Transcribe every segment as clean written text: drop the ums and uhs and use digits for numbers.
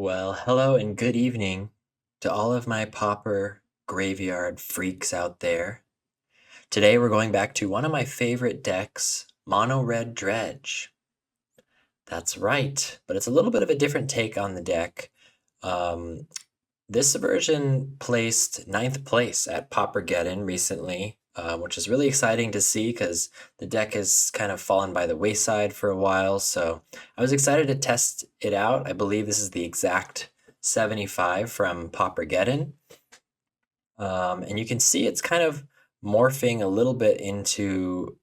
Well, hello and good evening to all of my Pauper graveyard freaks out there. Today we're going back to one of my favorite decks, Mono Red Dredge. That's right, but it's a little bit of a different take on the deck. Um, this version placed ninth place at Paupergeddon recently, which is really exciting to see because the deck has kind of fallen by the wayside for a while. So I was excited to test it out. I believe this is the exact 75 from Paupergeddon. And you can see it's kind of morphing a little bit into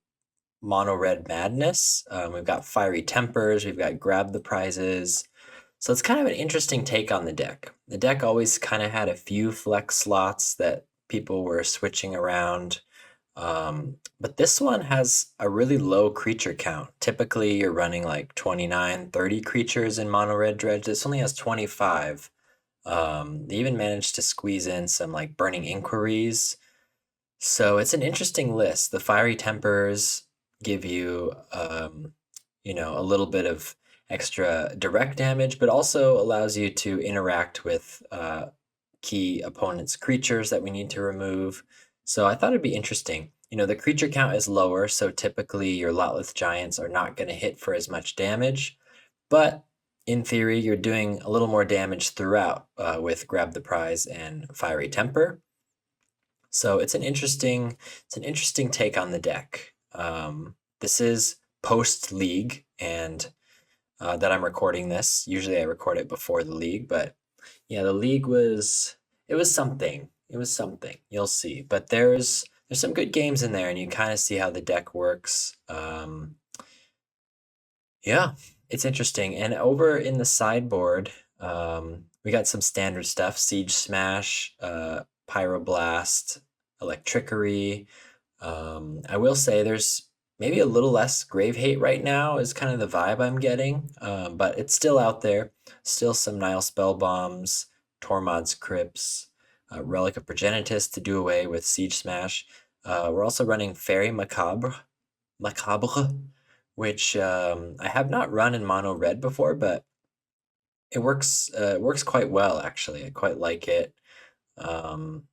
mono red madness. We've got fiery tempers, we've got grab the prizes. So it's kind of an interesting take on the deck. The deck always kind of had a few flex slots that people were switching around. But this one has a really low creature count. Typically, you're running like 29, 30 creatures in mono red dredge. This only has 25. They even managed to squeeze in some like burning inquiries. So it's an interesting list. The fiery tempers give you, a little bit of extra direct damage, but also allows you to interact with key opponents' creatures that we need to remove. So I thought it'd be interesting. The creature count is lower, so typically your Lotleth Giants are not going to hit for as much damage, but in theory, you're doing a little more damage throughout with Grab the Prize and Fiery Temper. So it's an interesting take on the deck. This is post league, and that I'm recording this. Usually I record it before the league, but yeah, the league was something. It was something. You'll see. But there's some good games in there, and you kind of see how the deck works. Yeah, it's interesting. And over in the sideboard, we got some standard stuff: Siege Smash, Pyroblast, Electrickery. I will say there's maybe a little less Grave Hate right now is kind of the vibe I'm getting, but it's still out there. Still some Nile Spell Bombs, Tormod's Crypts, Relic of Progenitus to do away with Siege Smash. We're also running Fairy Macabre, which I have not run in mono red before, but it works quite well actually. I quite like it. Um,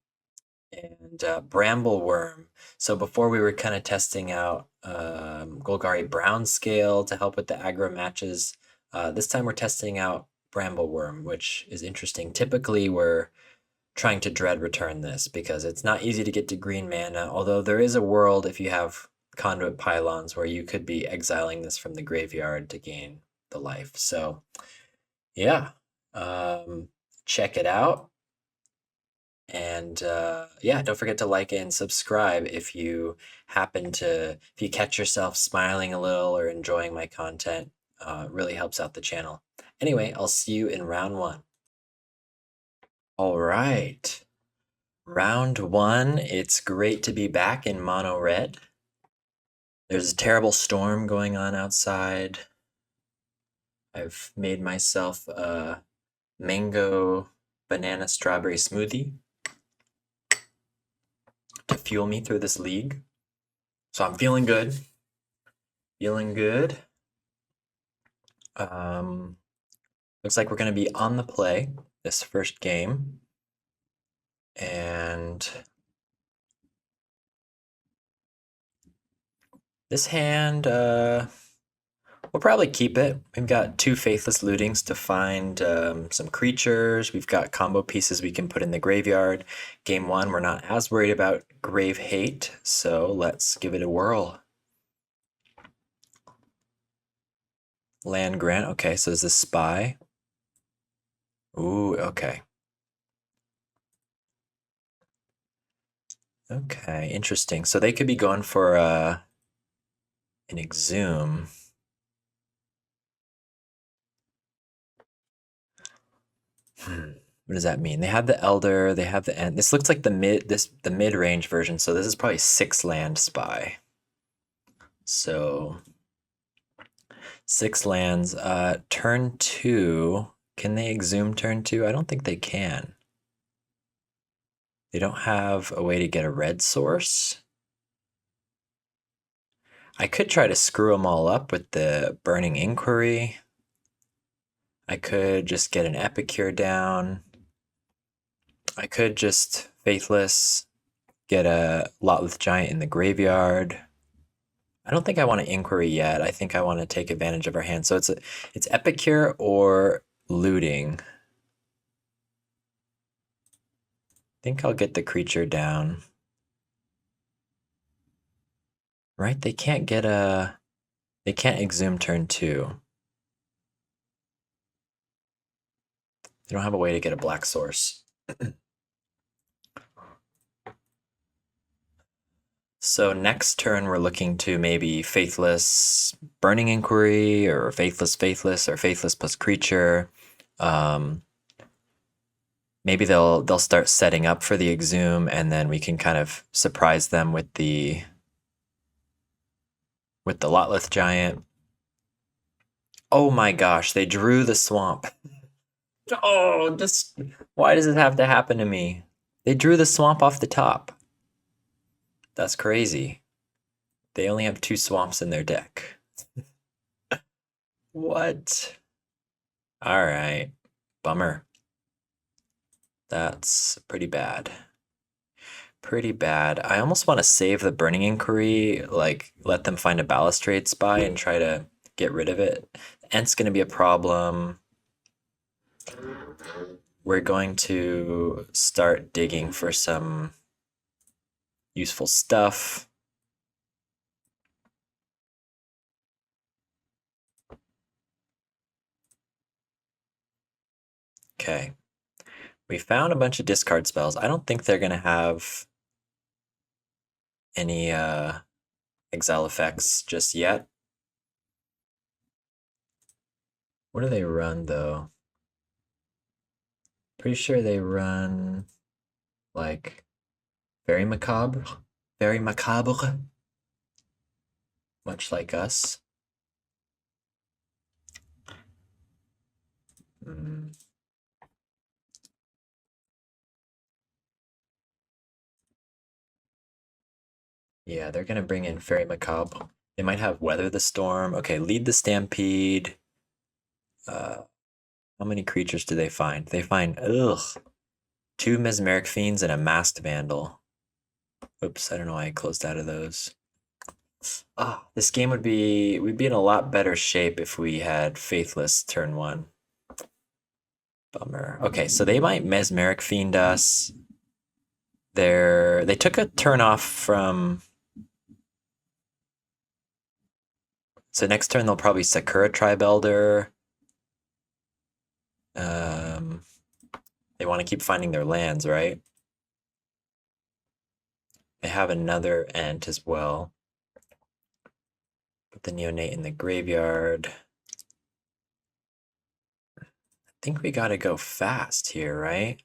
and Bramble Worm. So before we were kind of testing out Golgari Brown Scale to help with the aggro matches. This time we're testing out Bramble Worm, which is interesting. Typically we're trying to dread return this because it's not easy to get to green mana, although there is a world if you have conduit pylons where you could be exiling this from the graveyard to gain the life. So yeah, check it out. And yeah, don't forget to like and subscribe if you if you catch yourself smiling a little or enjoying my content. It really helps out the channel. Anyway, I'll see you in round one. All right. Round one. It's great to be back in mono red. There's a terrible storm going on outside. I've made myself a mango banana strawberry smoothie to fuel me through this league. So I'm feeling good. Feeling good. Looks like we're going to be on the play this first game. And this hand, we'll probably keep it. We've got two Faithless Lootings to find some creatures. We've got combo pieces we can put in the graveyard. Game one, we're not as worried about Grave Hate, so let's give it a whirl. Land Grant, okay, so is this Spy? Ooh, okay. Okay, interesting. So they could be going for an Exhume. What does that mean? They have the Elder, they have the End. This looks like the mid-range version, so this is probably 6-land Spy. So 6 lands. Turn 2. Can they Exhume turn 2? I don't think they can. They don't have a way to get a red source. I could try to screw them all up with the Burning Inquiry. I could just get an Epicure down. I could just Faithless, get a Lotleth Giant in the graveyard. I don't think I want to Inquiry yet. I think I want to take advantage of our hand. So it's Epicure or looting. I think I'll get the creature down. Right? They can't Exhume turn 2. They don't have a way to get a black source. So next turn we're looking to maybe Faithless Burning Inquiry, or Faithless Faithless, or Faithless plus creature. Maybe they'll start setting up for the Exhume, and then we can kind of surprise them with the Lotleth Giant. Oh my gosh, they drew the swamp. Oh, just why does it have to happen to me? They drew the swamp off the top. That's crazy. They only have 2 swamps in their deck. What? All right. Bummer. That's pretty bad. Pretty bad. I almost want to save the Burning Inquiry, like let them find a Balustrade Spy and try to get rid of it. Ent's going to be a problem. We're going to start digging for some useful stuff. Okay. We found a bunch of discard spells. I don't think they're going to have any exile effects just yet. What do they run, though? Pretty sure they run, like, very macabre. Very macabre. Much like us. Yeah, they're gonna bring in Fairy Macabre. They might have Weather the Storm. Okay, Lead the Stampede. How many creatures do they find? They find, 2 Mesmeric Fiends and a Masked Vandal. Oops, I don't know why I closed out of those. This game we'd be in a lot better shape if we had Faithless turn 1. Bummer. Okay, so they might Mesmeric Fiend us. They took a turn off from... So next turn they'll probably Sakura Tribe Elder. They want to keep finding their lands, right? They have another Ent as well. Put the Neonate in the graveyard. I think we gotta go fast here, right?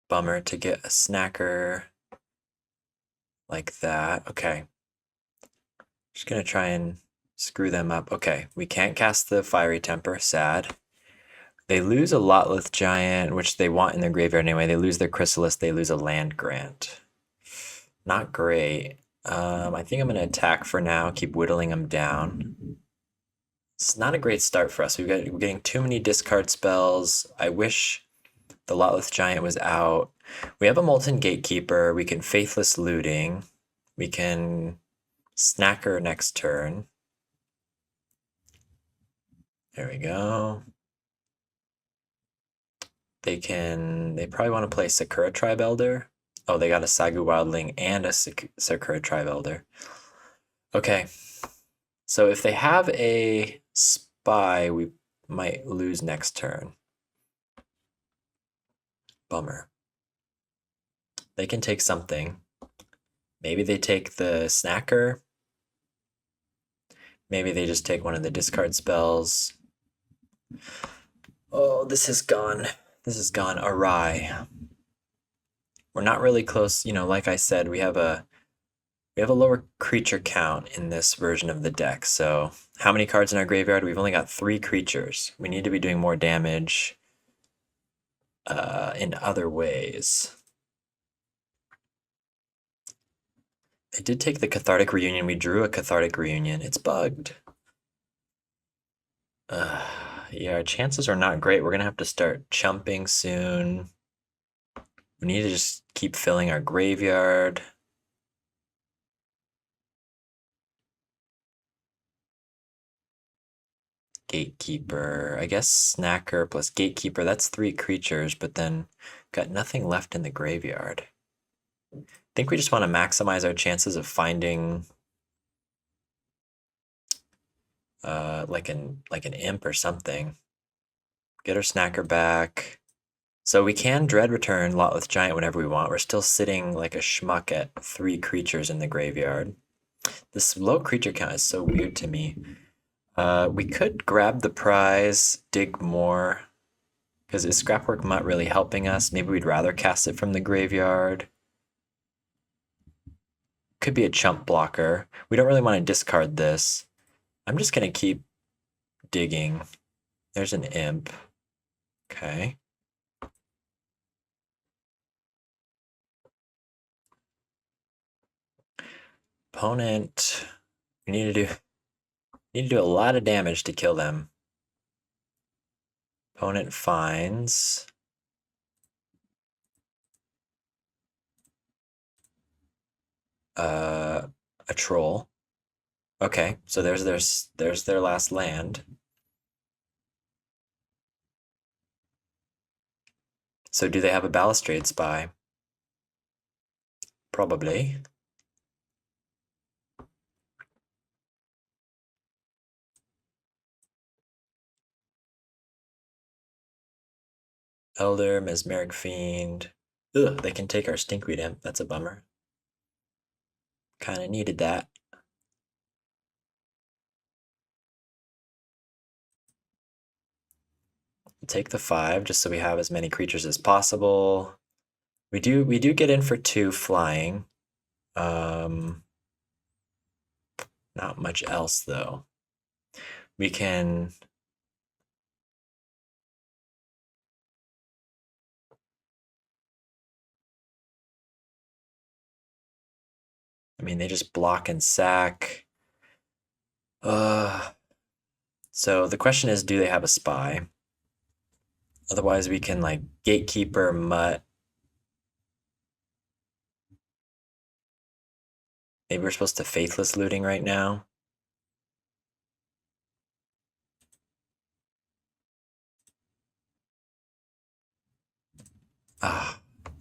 Bummer to get a snacker like that. Okay. Just gonna try and screw them up. Okay, we can't cast the Fiery Temper. Sad. They lose a Lotleth Giant, which they want in their graveyard anyway. They lose their Chrysalis. They lose a land grant. Not great. I think I'm going to attack for now. Keep whittling them down. It's not a great start for us. We're getting too many discard spells. I wish the Lotleth Giant was out. We have a Molten Gatekeeper. We can Faithless Looting. We can Snacker next turn. There we go. They probably want to play Sakura Tribe Elder. Oh, they got a Sagu Wildling and a Sakura Tribe Elder. Okay. So if they have a Spy, we might lose next turn. Bummer. They can take something. Maybe they take the Snacker. Maybe they just take one of the discard spells. Oh, this has gone awry. We're not really close, like I said, we have a lower creature count in this version of the deck. So how many cards in our graveyard? We've only got 3 creatures. We need to be doing more damage in other ways. They did take the Cathartic Reunion. We drew a Cathartic Reunion. It's bugged. Yeah, our chances are not great. We're gonna have to start chumping soon. We need to just keep filling our graveyard. Gatekeeper. I guess Snacker plus Gatekeeper, that's 3 creatures, but then got nothing left in the graveyard. I think we just want to maximize our chances of finding like an imp or something. Get our Snacker back. So we can Dread return Lotless Giant whenever we want. We're still sitting like a schmuck at 3 creatures in the graveyard. This low creature count is so weird to me. We could grab the prize, dig more, because is Scrapwork Mutt really helping us? Maybe we'd rather cast it from the graveyard. Could be a chump blocker. We don't really want to discard this. I'm just going to keep digging. There's an imp. Okay. Opponent. We need to do a lot of damage to kill them. Opponent finds a troll. Okay, so there's their last land. So do they have a Balustrade Spy? Probably. Elder, Mesmeric Fiend. Ugh, they can take our Stinkweed Imp. That's a bummer. Kinda needed that. Take the 5 just so we have as many creatures as possible. We do get in for 2 flying. Not much else though. We can I mean they just block and sack. So the question is, do they have a spy? Otherwise we can like Gatekeeper, Mutt. Maybe we're supposed to Faithless Looting right now.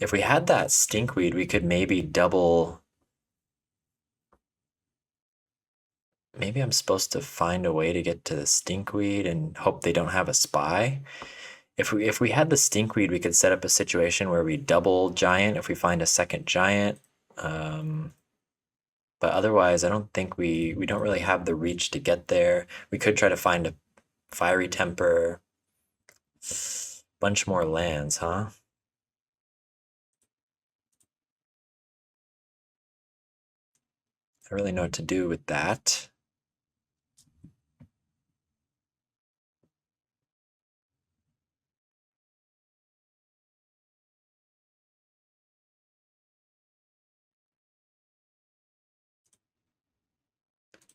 If we had that Stinkweed, we could maybe double. Maybe I'm supposed to find a way to get to the Stinkweed and hope they don't have a spy. If we had the Stinkweed, we could set up a situation where we double giant if we find a second giant. But otherwise, I don't think we don't really have the reach to get there. We could try to find a Fiery Temper. Bunch more lands, huh? I don't really know what to do with that.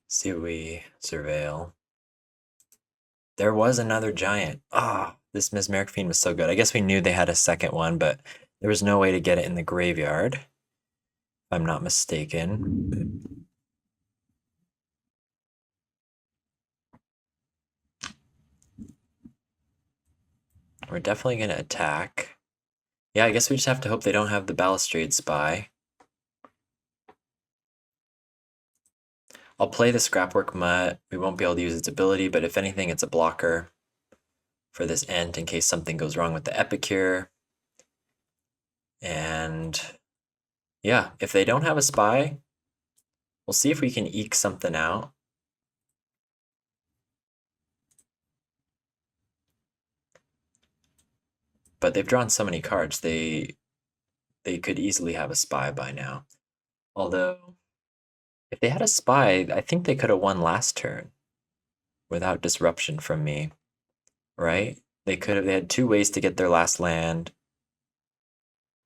See what we surveil. There was another giant. This Mesmeric Fiend was so good. I guess we knew they had a second one, but there was no way to get it in the graveyard, if I'm not mistaken. We're definitely going to attack. Yeah, I guess we just have to hope they don't have the Balustrade Spy. I'll play the Scrapwork Mutt. We won't be able to use its ability, but if anything, it's a blocker for this Ent in case something goes wrong with the Epicure. And yeah, if they don't have a spy, we'll see if we can eke something out. But they've drawn so many cards, they could easily have a spy by now. Although, if they had a spy, I think they could have won last turn without disruption from me, right? They had 2 ways to get their last land.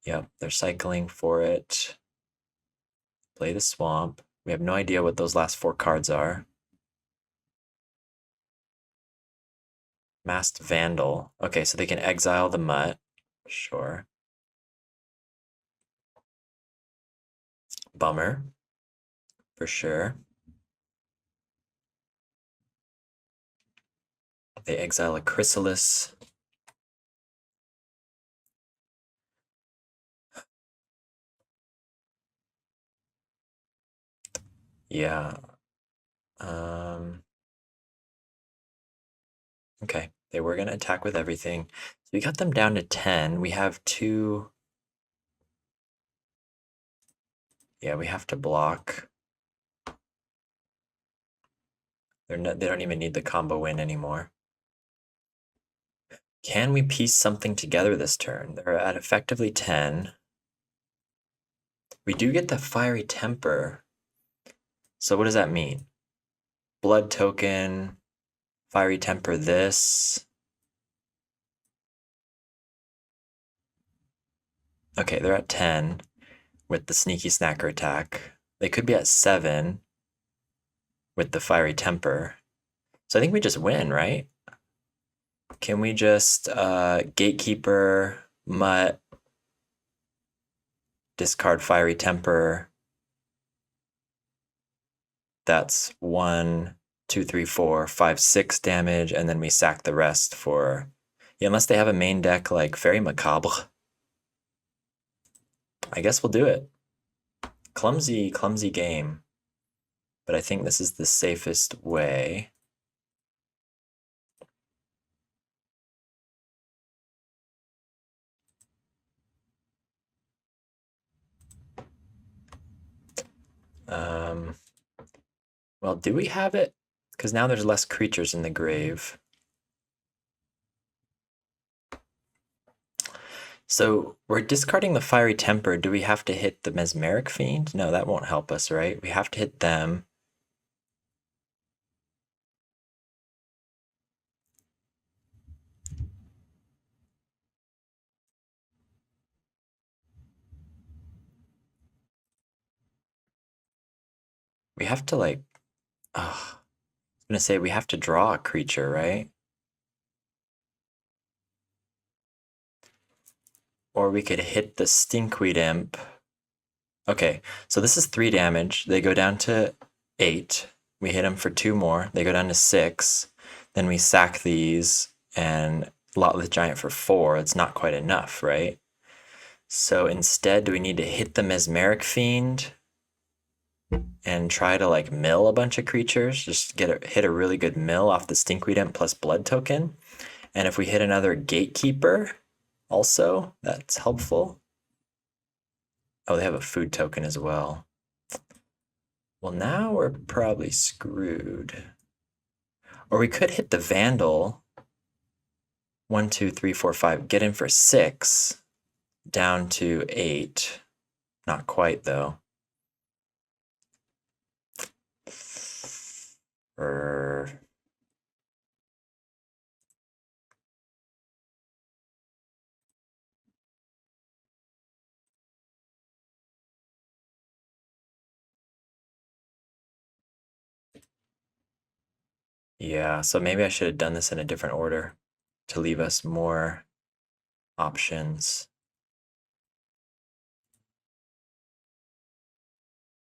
Yep, they're cycling for it. Play the swamp. We have no idea what those last 4 cards are. Masked Vandal. Okay, so they can exile the Mutt. Sure. Bummer. For sure. They exile a Chrysalis. Yeah. Okay, they were gonna attack with everything. So we got them down to 10. We have 2. Yeah, we have to block. They don't even need the combo win anymore. Can we piece something together this turn? They're at effectively 10. We do get the Fiery Temper. So what does that mean? Blood token, Fiery Temper this. Okay, they're at 10 with the Sneaky Snacker attack. They could be at 7 with the Fiery Temper. So I think we just win, right? Can we just Gatekeeper, Mutt, discard Fiery Temper? That's 1, 2, 3, 4, 5, 6 damage, and then we sack the rest for... Yeah, unless they have a main deck like Fairy Macabre. I guess we'll do it. Clumsy, clumsy game. But I think this is the safest way. Well, do we have it? Because now there's less creatures in the grave. So we're discarding the Fiery Temper. Do we have to hit the Mesmeric Fiend? No, that won't help us, right? We have to hit them. We have to like... I was gonna say we have to draw a creature, right? Or we could hit the Stinkweed Imp. Okay, so this is 3 damage. They go down to 8. We hit them for 2 more. They go down to 6. Then we sack these and Lotless Giant for 4. It's not quite enough, right? So instead, do we need to hit the Mesmeric Fiend and try to like mill a bunch of creatures? Just hit a really good mill off the Stinkweed Imp plus Blood token. And if we hit another Gatekeeper, also, that's helpful. Oh, they have a food token as well. Well, now we're probably screwed. Or we could hit the Vandal. 1, 2, 3, 4, 5. Get in for 6. Down to 8. Not quite, though. Yeah, so maybe I should have done this in a different order to leave us more options.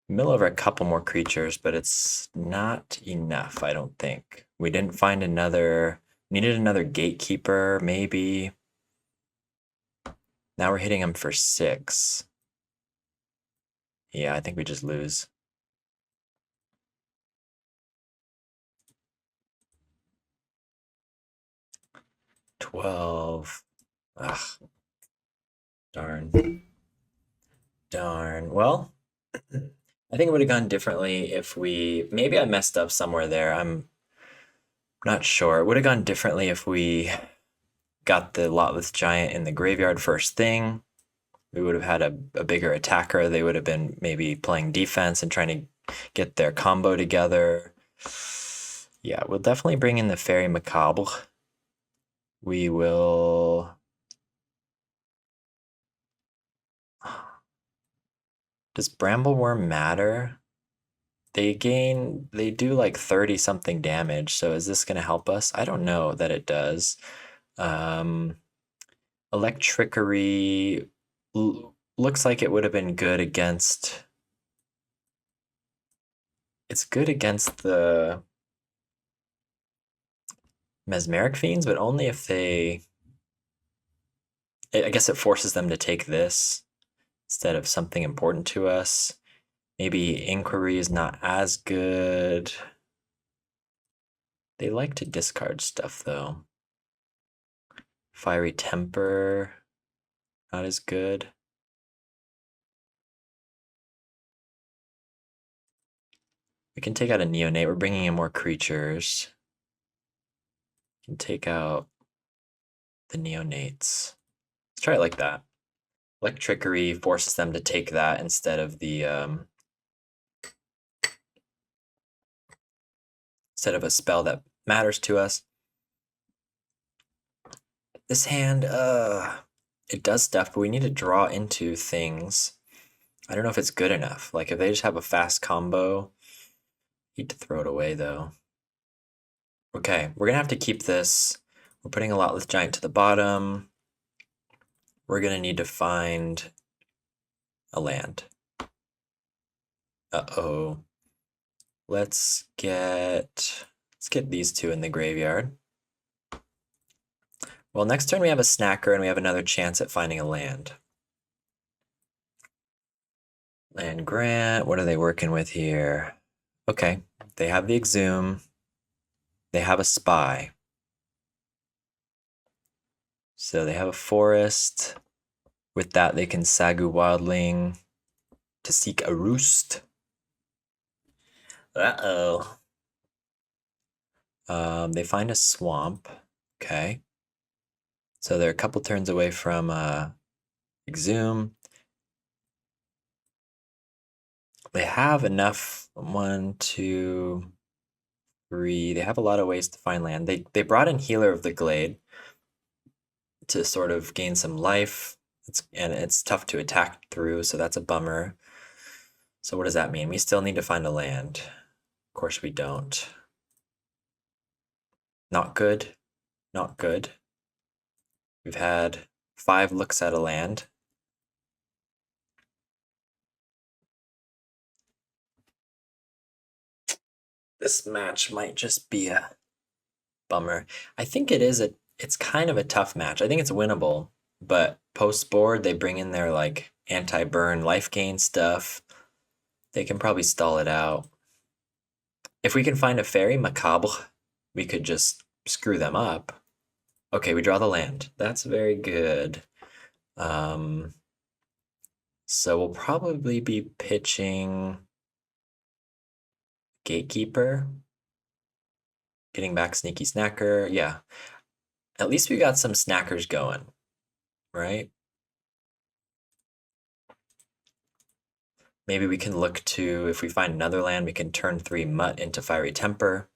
Mill over a couple more creatures, but it's not enough, I don't think. We didn't find another... Needed another Gatekeeper, maybe. Now we're hitting him for 6. Yeah, I think we just lose. $12. Ugh. Darn. Darn. Well, I think it would have gone differently if we... Maybe I messed up somewhere there. I'm not sure. It would have gone differently if we got the Lotless Giant in the graveyard first thing. We would have had a bigger attacker. They would have been maybe playing defense and trying to get their combo together. Yeah, we'll definitely bring in the Fairy Macabre. We will... Does Brambleworm matter? They do like 30 something damage, so is this gonna help us? I don't know that it does. Electrickery looks like it would have been good against... It's good against the Mesmeric Fiends, but only if they... I guess it forces them to take this instead of something important to us. Maybe Inquiry is not as good. They like to discard stuff, though. Fiery Temper, not as good. We can take out a Neonate. We're bringing in more creatures. We can take out the Neonates. Let's try it like that. Electrickery forces them to take that instead of the instead of a spell that matters to us. This hand, it does stuff, but we need to draw into things. I don't know if it's good enough. Like, if they just have a fast combo, need to throw it away, though. Okay, we're gonna have to keep this. We're putting a Lotless Giant to the bottom. We're gonna need to find a land. Uh-oh. Let's get these two in the graveyard. Well, next turn we have a Snacker and we have another chance at finding a land. Land Grant, what are they working with here? Okay, they have the Exhume. They have a Spy. So they have a Forest. With that, they can Sagu Wildling to seek a roost. Uh-oh. They find a Swamp. Okay. So they're a couple turns away from Exhume. They have enough. 1, 2, 3. They have a lot of ways to find land. They brought in Healer of the Glade to sort of gain some life. It's tough to attack through, so that's a bummer. So what does that mean? We still need to find a land. Of course we don't. Not good. Not good. We've had 5 looks at a land. This match might just be a bummer. I think it's kind of a tough match. I think it's winnable, but post-board, they bring in their like anti-burn life gain stuff. They can probably stall it out. If we can find a Fairy Macabre, we could just screw them up. Okay, we draw the land. That's very good. So we'll probably be pitching Gatekeeper, getting back Sneaky Snacker. Yeah, at least we got some snackers going, right? Maybe we can look to, if we find another land, we can turn 3 Mutt into Fiery Temper.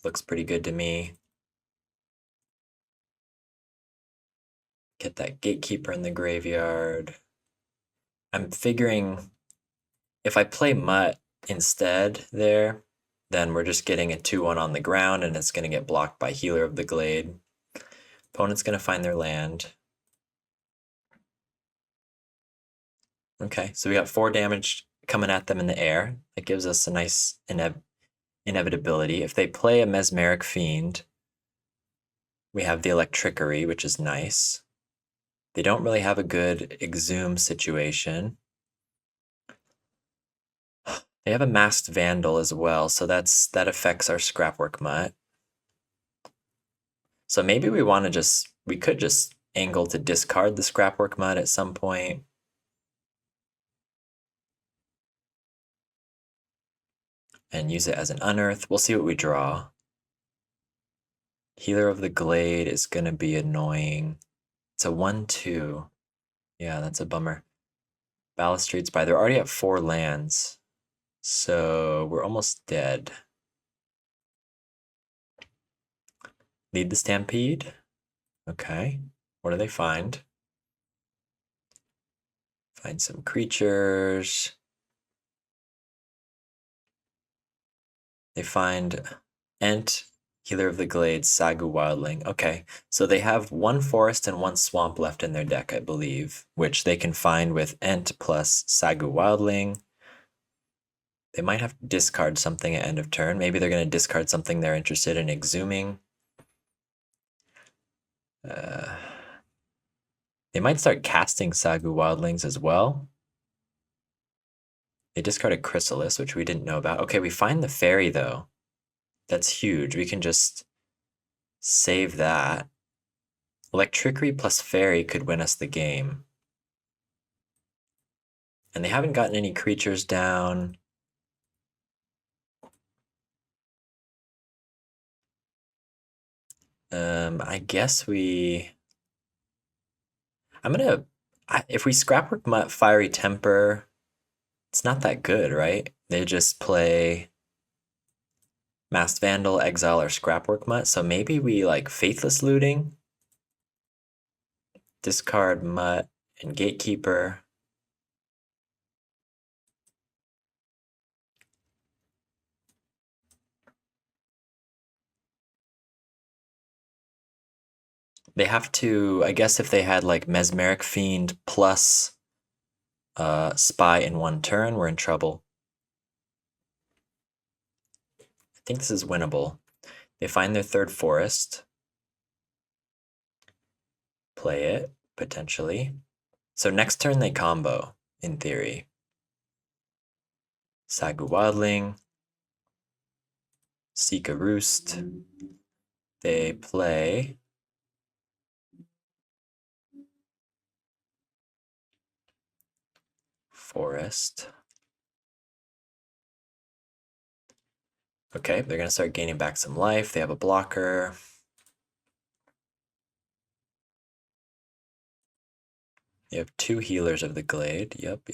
Looks pretty good to me. Get that Gatekeeper in the graveyard. I'm figuring if I play Mutt instead there, then we're just getting a 2-1 on the ground and it's going to get blocked by Healer of the Glade. Opponent's going to find their land. Okay, so we got 4 damage coming at them in the air. That gives us a nice inevitability. If they play a Mesmeric Fiend, we have the Electrickery, which is nice. They don't really have a good Exhume situation. They have a Masked Vandal as well, so that affects our Scrapwork Mutt. So maybe we could just angle to discard the Scrapwork Mutt at some point. And use it as an unearth. We'll see what we draw. Healer of the Glade is going to be annoying. It's a 1-2. Yeah, that's a bummer. Balustrade Spy. They're already at 4 lands. So we're almost dead. Lead the Stampede. Okay. What do they find? Find some creatures. They find Ent, Healer of the Glades, Sagu Wildling. Okay, so they have one forest and one swamp left in their deck, I believe, which they can find with Ent plus Sagu Wildling. They might have to discard something at end of turn. Maybe they're going to discard something they're interested in exhuming. They might start casting Sagu Wildlings as well. They discarded Chrysalis, which we didn't know about. Okay, we find the fairy, though. That's huge. We can just save that. Electrickery plus fairy could win us the game. And they haven't gotten any creatures down. I guess if we Scrapwork Mutt, Fiery Temper, it's not that good, right? They just play Masked Vandal, Exile, or Scrapwork Mutt. So maybe we like Faithless Looting, discard Mutt and Gatekeeper. They have to, I guess if they had like Mesmeric Fiend plus Spy in one turn, we're in trouble. I think this is winnable. They find their third forest. Play it, potentially. So next turn they combo, in theory. Sagu Wildling. Seek a Roost. They play Forest. Okay, they're going to start gaining back some life. They have a blocker. You have two Healers of the Glade. Yep.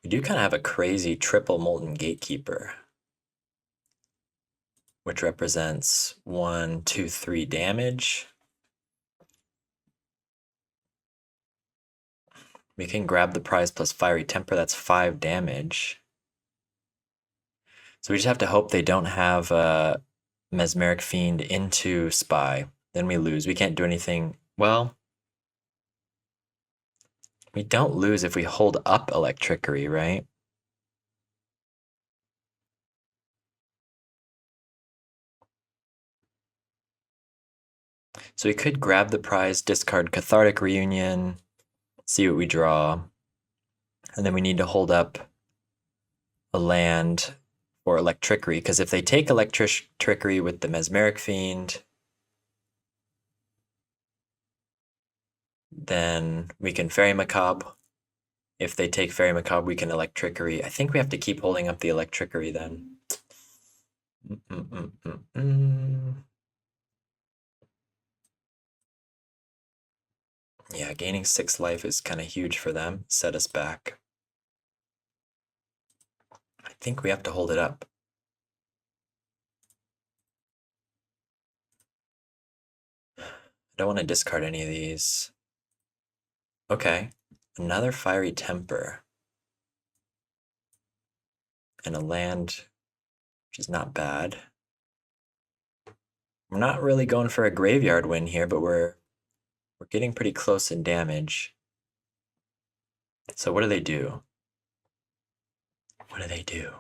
We do kind of have a crazy triple Molten Gatekeeper, which represents 1, 2, 3 damage. We can grab the prize plus Fiery Temper. That's 5 damage. So we just have to hope they don't have Mesmeric Fiend into Spy. Then we lose. We can't do anything. Well, we don't lose if we hold up Electrickery, right? So we could grab the prize, discard Cathartic Reunion, see what we draw. And then we need to hold up a land for Electrickery, because if they take Electrickery with the Mesmeric Fiend, then we can Fairy Macabre. If they take Fairy Macabre, we can Electrickery. I think we have to keep holding up the Electrickery then. Yeah, gaining 6 life is kind of huge for them. Set us back. I think we have to hold it up. I don't want to discard any of these. Okay, another Fiery Temper. And a land, which is not bad. We're not really going for a graveyard win here, but we're getting pretty close in damage. So what do they do? What do they do?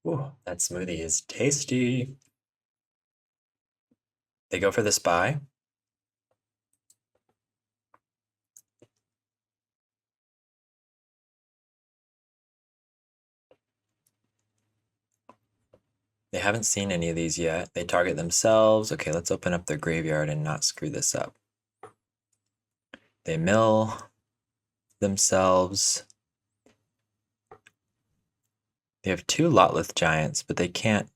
Ooh, that smoothie is tasty. They go for the Spy. They haven't seen any of these yet. They target themselves. Okay, let's open up their graveyard and not screw this up. They mill themselves. They have 2 Lotleth Giants, but they can't.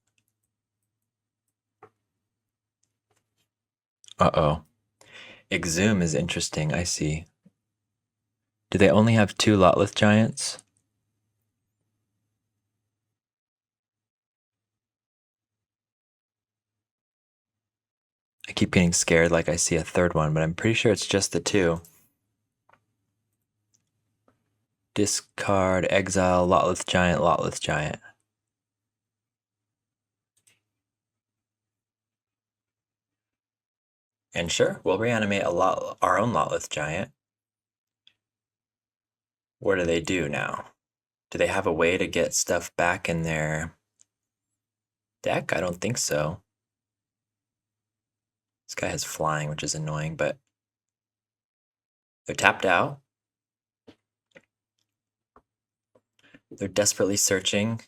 Uh-oh. Exhume is interesting, I see. Do they only have 2 Lotleth Giants? I keep getting scared like I see a third one, but I'm pretty sure it's just the two. Discard, exile, Lotless Giant, Lotless Giant. And sure, we'll reanimate our own Lotless Giant. What do they do now? Do they have a way to get stuff back in their deck? I don't think so. This guy has flying, which is annoying, but they're tapped out. They're desperately searching,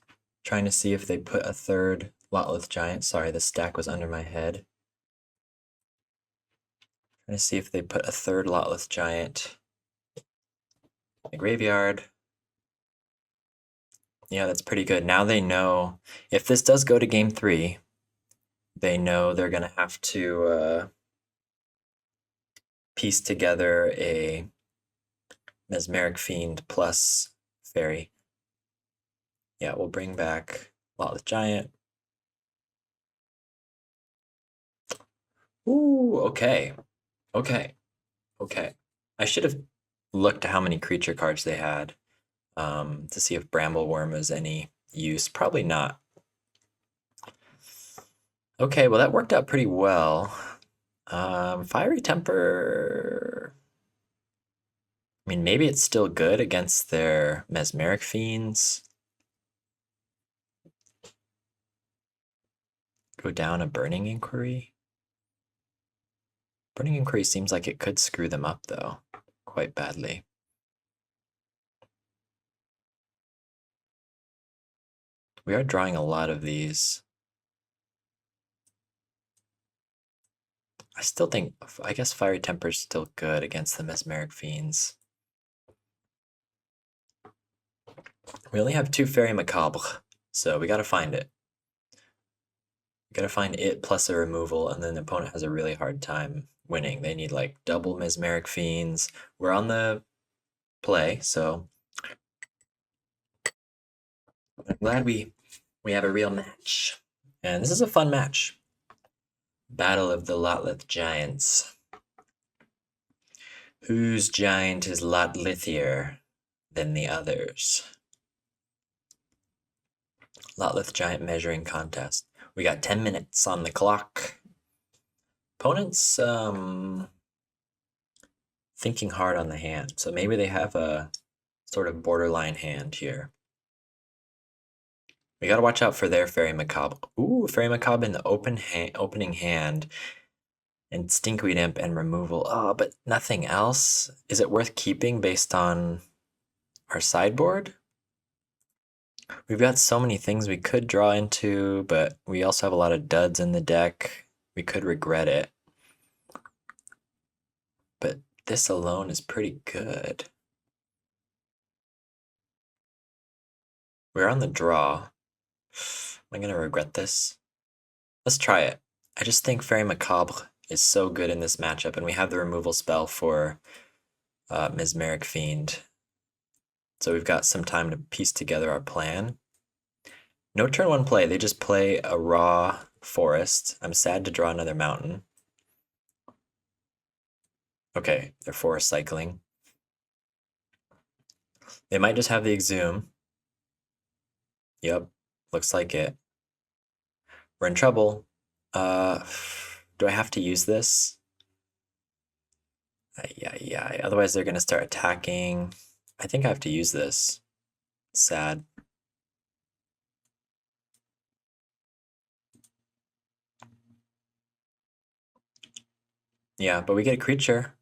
trying to see if they put a third Lotless Giant. Sorry, the stack was under my head. Trying to see if they put a third Lotless Giant in the graveyard. Yeah, that's pretty good. Now they know if this does go to game 3, they know they're going to have to piece together a Mesmeric Fiend plus Fairy. Yeah, we'll bring back Lotless Giant. Ooh, okay. Okay. Okay. I should have looked at how many creature cards they had to see if Brambleworm was any use. Probably not. Okay, well that worked out pretty well. Fiery Temper... I mean, maybe it's still good against their Mesmeric Fiends. Go down a Burning Inquiry. Burning Inquiry seems like it could screw them up, though, quite badly. We are drawing a lot of these. I still think, I guess Fiery Temper is still good against the Mesmeric Fiends. We only have 2 Fairy Macabre, so we gotta find it. We gotta find it plus a removal, and then the opponent has a really hard time winning. They need like double Mesmeric Fiends. We're on the play, so I'm glad we have a real match. And this is a fun match. Battle of the Lotleth Giants. Whose giant is Lotlithier than the others? Lotleth Giant measuring contest. We got 10 minutes on the clock. Opponents thinking hard on the hand, so maybe they have a sort of borderline hand here. We gotta watch out for their Fairy Macabre. Ooh, Fairy Macabre in the opening hand, and Stinkweed Imp and removal. Oh, but nothing else? Is it worth keeping based on our sideboard? We've got so many things we could draw into, but we also have a lot of duds in the deck. We could regret it. But this alone is pretty good. We're on the draw. Am I gonna regret this? Let's try it. I just think Fairy Macabre is so good in this matchup, and we have the removal spell for Mesmeric Fiend. So we've got some time to piece together our plan. No turn 1 play, they just play a raw forest. I'm sad to draw another mountain. Okay, they're forest cycling. They might just have the Exhume. Yep, looks like it. We're in trouble. Do I have to use this? Yeah. Otherwise they're gonna start attacking. I think I have to use this. Sad. Yeah, but we get a creature.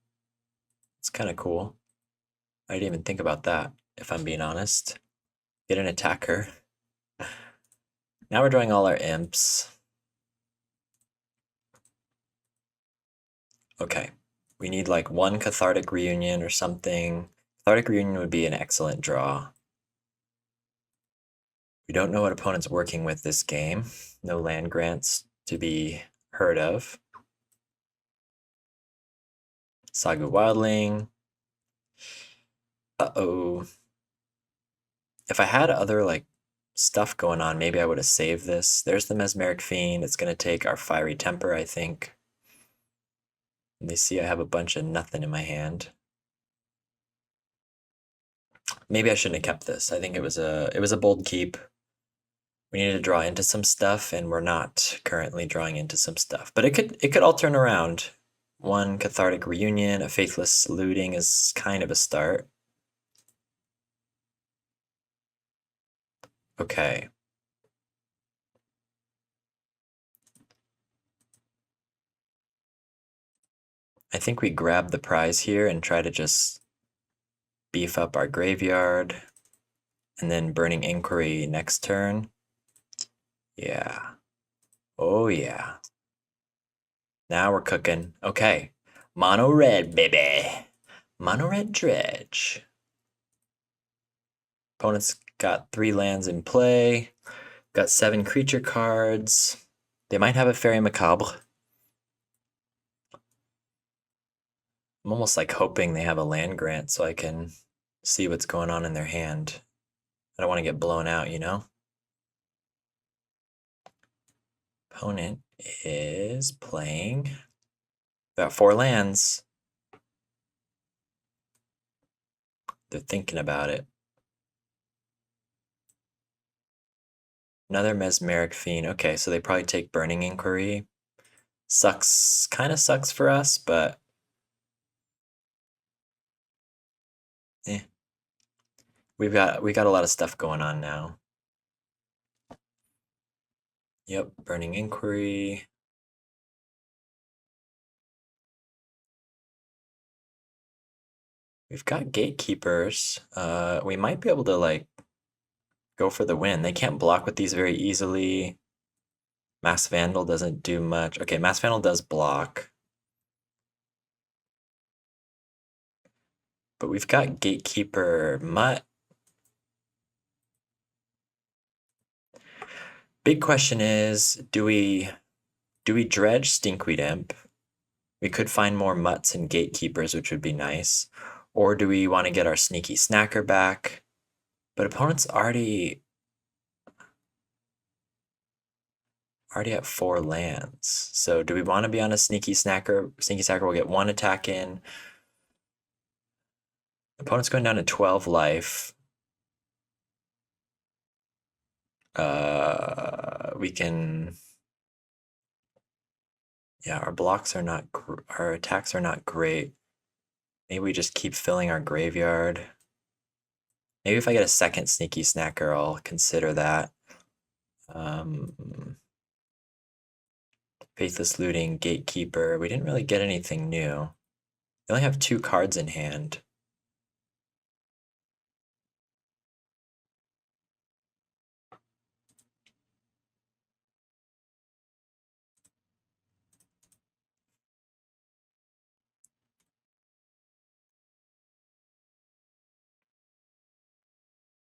It's kind of cool. I didn't even think about that, if I'm being honest. Get an attacker. Now we're drawing all our imps. Okay, we need like 1 Cathartic Reunion or something. Cathartic Reunion would be an excellent draw. We don't know what opponent's working with this game. No land grants to be heard of. Sagu Wildling. Uh-oh. If I had other like stuff going on, maybe I would have saved this. There's the Mesmeric Fiend. It's going to take our Fiery Temper, I think. And they see I have a bunch of nothing in my hand. Maybe I shouldn't have kept this. I think it was a bold keep. We needed to draw into some stuff, and we're not currently drawing into some stuff. But it could all turn around. One cathartic reunion, a faithless looting is kind of a start. Okay. I think we grab the prize here and try to just beef up our graveyard. And then Burning Inquiry next turn. Yeah. Oh, yeah. Now we're cooking. Okay. Mono red, baby. Mono red dredge. Opponent's got 3 lands in play. Got 7 creature cards. They might have a Fairy Macabre. I'm almost like hoping they have a land grant so I can see what's going on in their hand. I don't want to get blown out, you know? Opponent is playing. Got 4 lands. They're thinking about it. Another Mesmeric Fiend. Okay, so they probably take Burning Inquiry. Sucks, kind of sucks for us, but eh. We got a lot of stuff going on now. Yep, Burning Inquiry. We've got Gatekeepers. We might be able to like go for the win. They can't block with these very easily. Mass Vandal doesn't do much. Okay, Mass Vandal does block. But we've got Gatekeeper Mutt. Big question is, do we dredge Stinkweed Imp? We could find more Mutts and Gatekeepers, which would be nice. Or do we want to get our Sneaky Snacker back? But opponent's already at 4 lands. So do we want to be on a Sneaky Snacker? Sneaky Snacker will get 1 attack in. Opponent's going down to 12 life. We can... Yeah, our blocks are not... Our attacks are not great. Maybe we just keep filling our graveyard. Maybe if I get a second Sneaky Snacker, I'll consider that. Faithless Looting, Gatekeeper. We didn't really get anything new. We only have 2 cards in hand.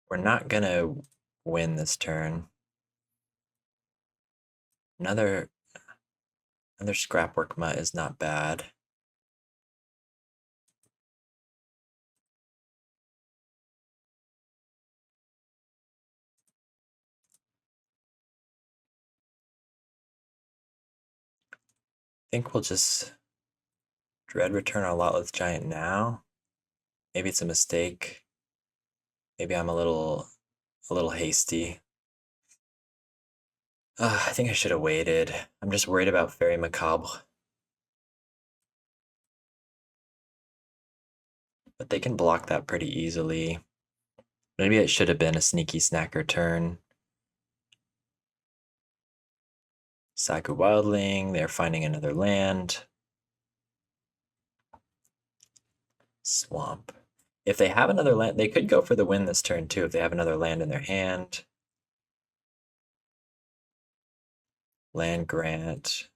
We're not gonna win this turn. Another Scrapwork Mutt is not bad. I think we'll just Dread Return our Lotless Giant now. Maybe it's a mistake. Maybe I'm a little hasty. I think I should have waited. I'm just worried about Fairy Macabre. But they can block that pretty easily. Maybe it should have been a Sneaky Snacker turn. Saku Wildling, they're finding another land. Swamp. If they have another land, they could go for the win this turn too if they have another land in their hand. Land grant.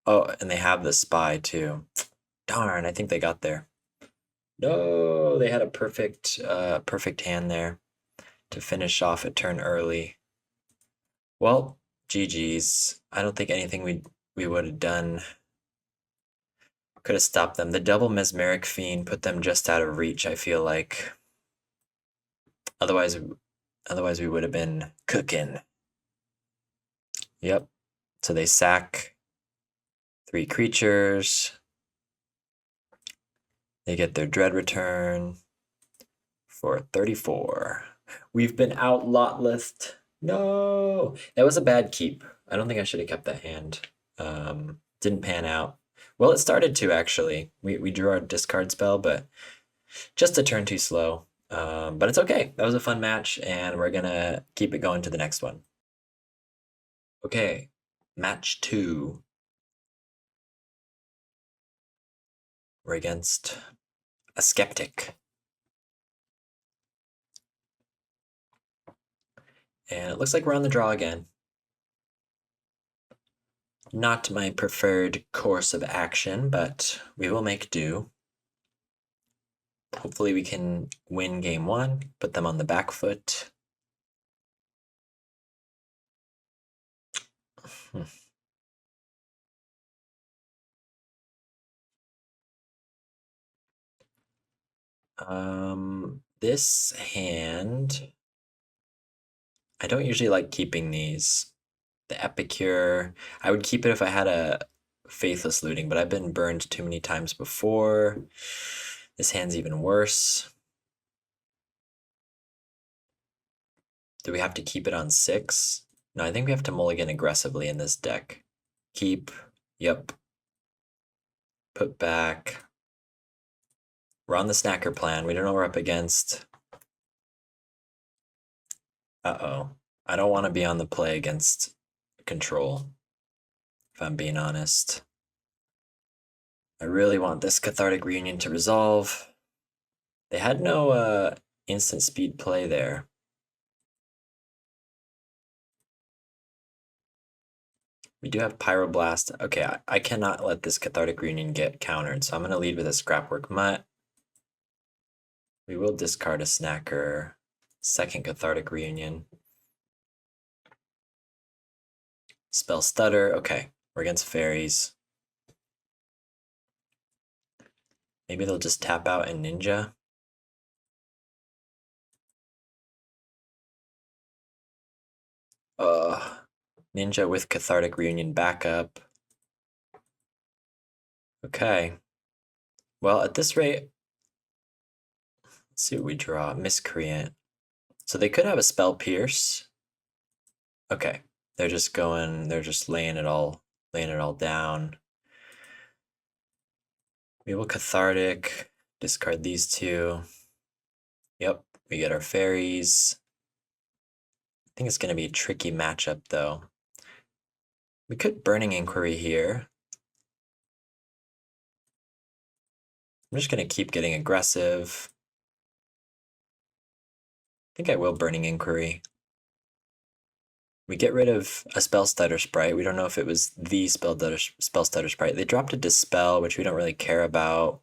Oh, and they have the spy too. Darn, I think they got there. No, they had a perfect hand there to finish off a turn early. Well, GG's. I don't think anything we would have done could have stopped them. The double Mesmeric Fiend put them just out of reach, I feel like. Otherwise we would have been cooking. Yep. So they sack 3 creatures. They get their Dread return for 34. We've been outlot-list. No! That was a bad keep. I don't think I should have kept that hand. Didn't pan out. Well, it started to, actually. We drew our discard spell, but just a turn too slow. But it's okay. That was a fun match, and we're gonna keep it going to the next one. Okay, match 2. We're against a skeptic. And it looks like we're on the draw again. Not my preferred course of action, but we will make do. Hopefully we can win game 1, put them on the back foot. This hand, I don't usually like keeping these. The Epicure, I would keep it if I had a Faithless Looting, but I've been burned too many times before. This hand's even worse. Do we have to keep it on 6? No, I think we have to mulligan aggressively in this deck. Keep, yep. Put back. We're on the snacker plan. We don't know what we're up against. Uh-oh. I don't want to be on the play against control, if I'm being honest. I really want this Cathartic Reunion to resolve. They had no instant speed play there. We do have Pyroblast. Okay, I cannot let this Cathartic Reunion get countered, so I'm going to lead with a Scrapwork Mutt. We will discard a Snacker. Second Cathartic Reunion. Spell Stutter. Okay, we're against fairies. Maybe they'll just tap out and Ninja. Ninja with Cathartic Reunion backup. Okay. Well, at this rate, let's see what we draw. Miscreant. So they could have a Spell Pierce. Okay. They're just laying it all down. We will Cathartic, discard these two. Yep, we get our fairies. I think it's going to be a tricky matchup, though. We could Burning Inquiry here. I'm just going to keep getting aggressive. I think I will Burning Inquiry. We get rid of a Spell Stutter Sprite. We don't know if it was the Spell Stutter Sprite. They dropped a Dispel, which we don't really care about.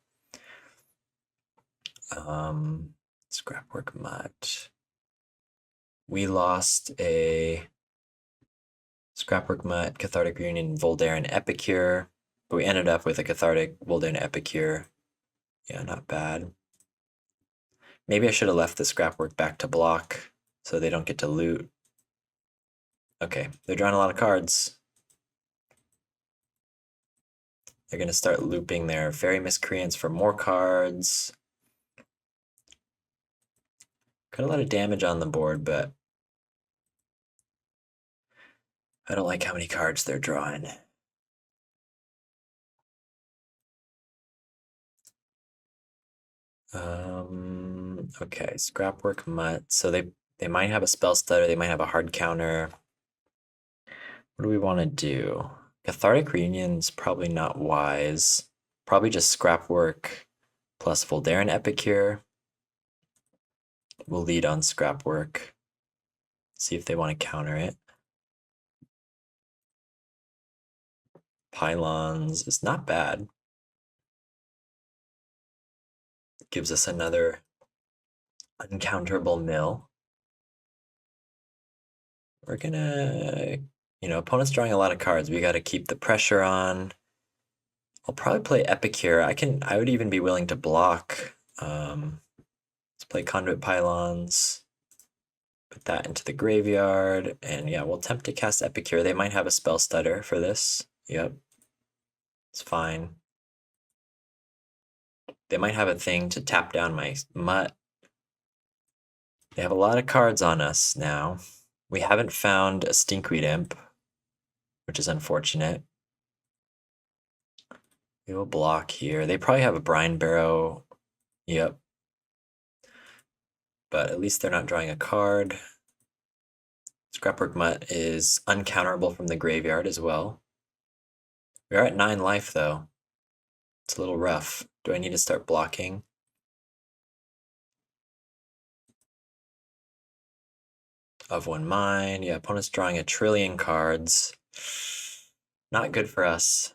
Scrapwork Mutt. We lost a Scrapwork Mutt, Cathartic Reunion, Voldaren, Epicure, but we ended up with a Cathartic, Voldaren, Epicure. Yeah, not bad. Maybe I should have left the Scrapwork back to block so they don't get to loot. Okay, they're drawing a lot of cards. They're going to start looping their Fairy Miscreants for more cards. Got a lot of damage on the board, but I don't like how many cards they're drawing. Okay, Scrapwork Mutt. So they might have a Spell Stutter, they might have a hard counter. What do we want to do? Cathartic Reunion's probably not wise. Probably just Scrapwork plus Voldaren Epicure. We'll lead on Scrapwork. See if they want to counter it. Pylons is not bad. Gives us another uncounterable mill. We're gonna, opponent's drawing a lot of cards. We gotta keep the pressure on. I'll probably play Epicure. I would even be willing to block. Let's play Conduit Pylons. Put that into the graveyard. And yeah, we'll attempt to cast Epicure. They might have a Spell Stutter for this. Yep. It's fine. They might have a thing to tap down my mutt. They have a lot of cards on us now. We haven't found a Stinkweed Imp, which is unfortunate. We will block here. They probably have a Brine Barrow. Yep. But at least they're not drawing a card. Scrapwork Mutt is uncounterable from the graveyard as well. We are at 9 life though. It's a little rough. Do I need to start blocking? Of one mine. Yeah, opponent's drawing a trillion cards. Not good for us.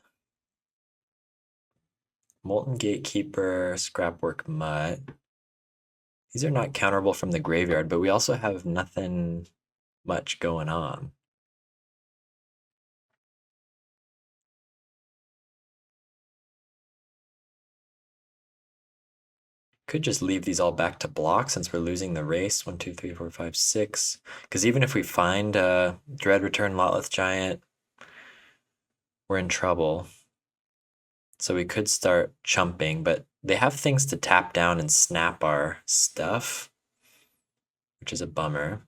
Molten Gatekeeper, Scrapwork Mutt. These are not counterable from the graveyard, but we also have nothing much going on. Could just leave these all back to block since we're losing the race. 1, 2, 3, 4, 5, 6. Because even if we find Dread Return Lotleth Giant, we're in trouble. So we could start chumping, but they have things to tap down and snap our stuff, which is a bummer.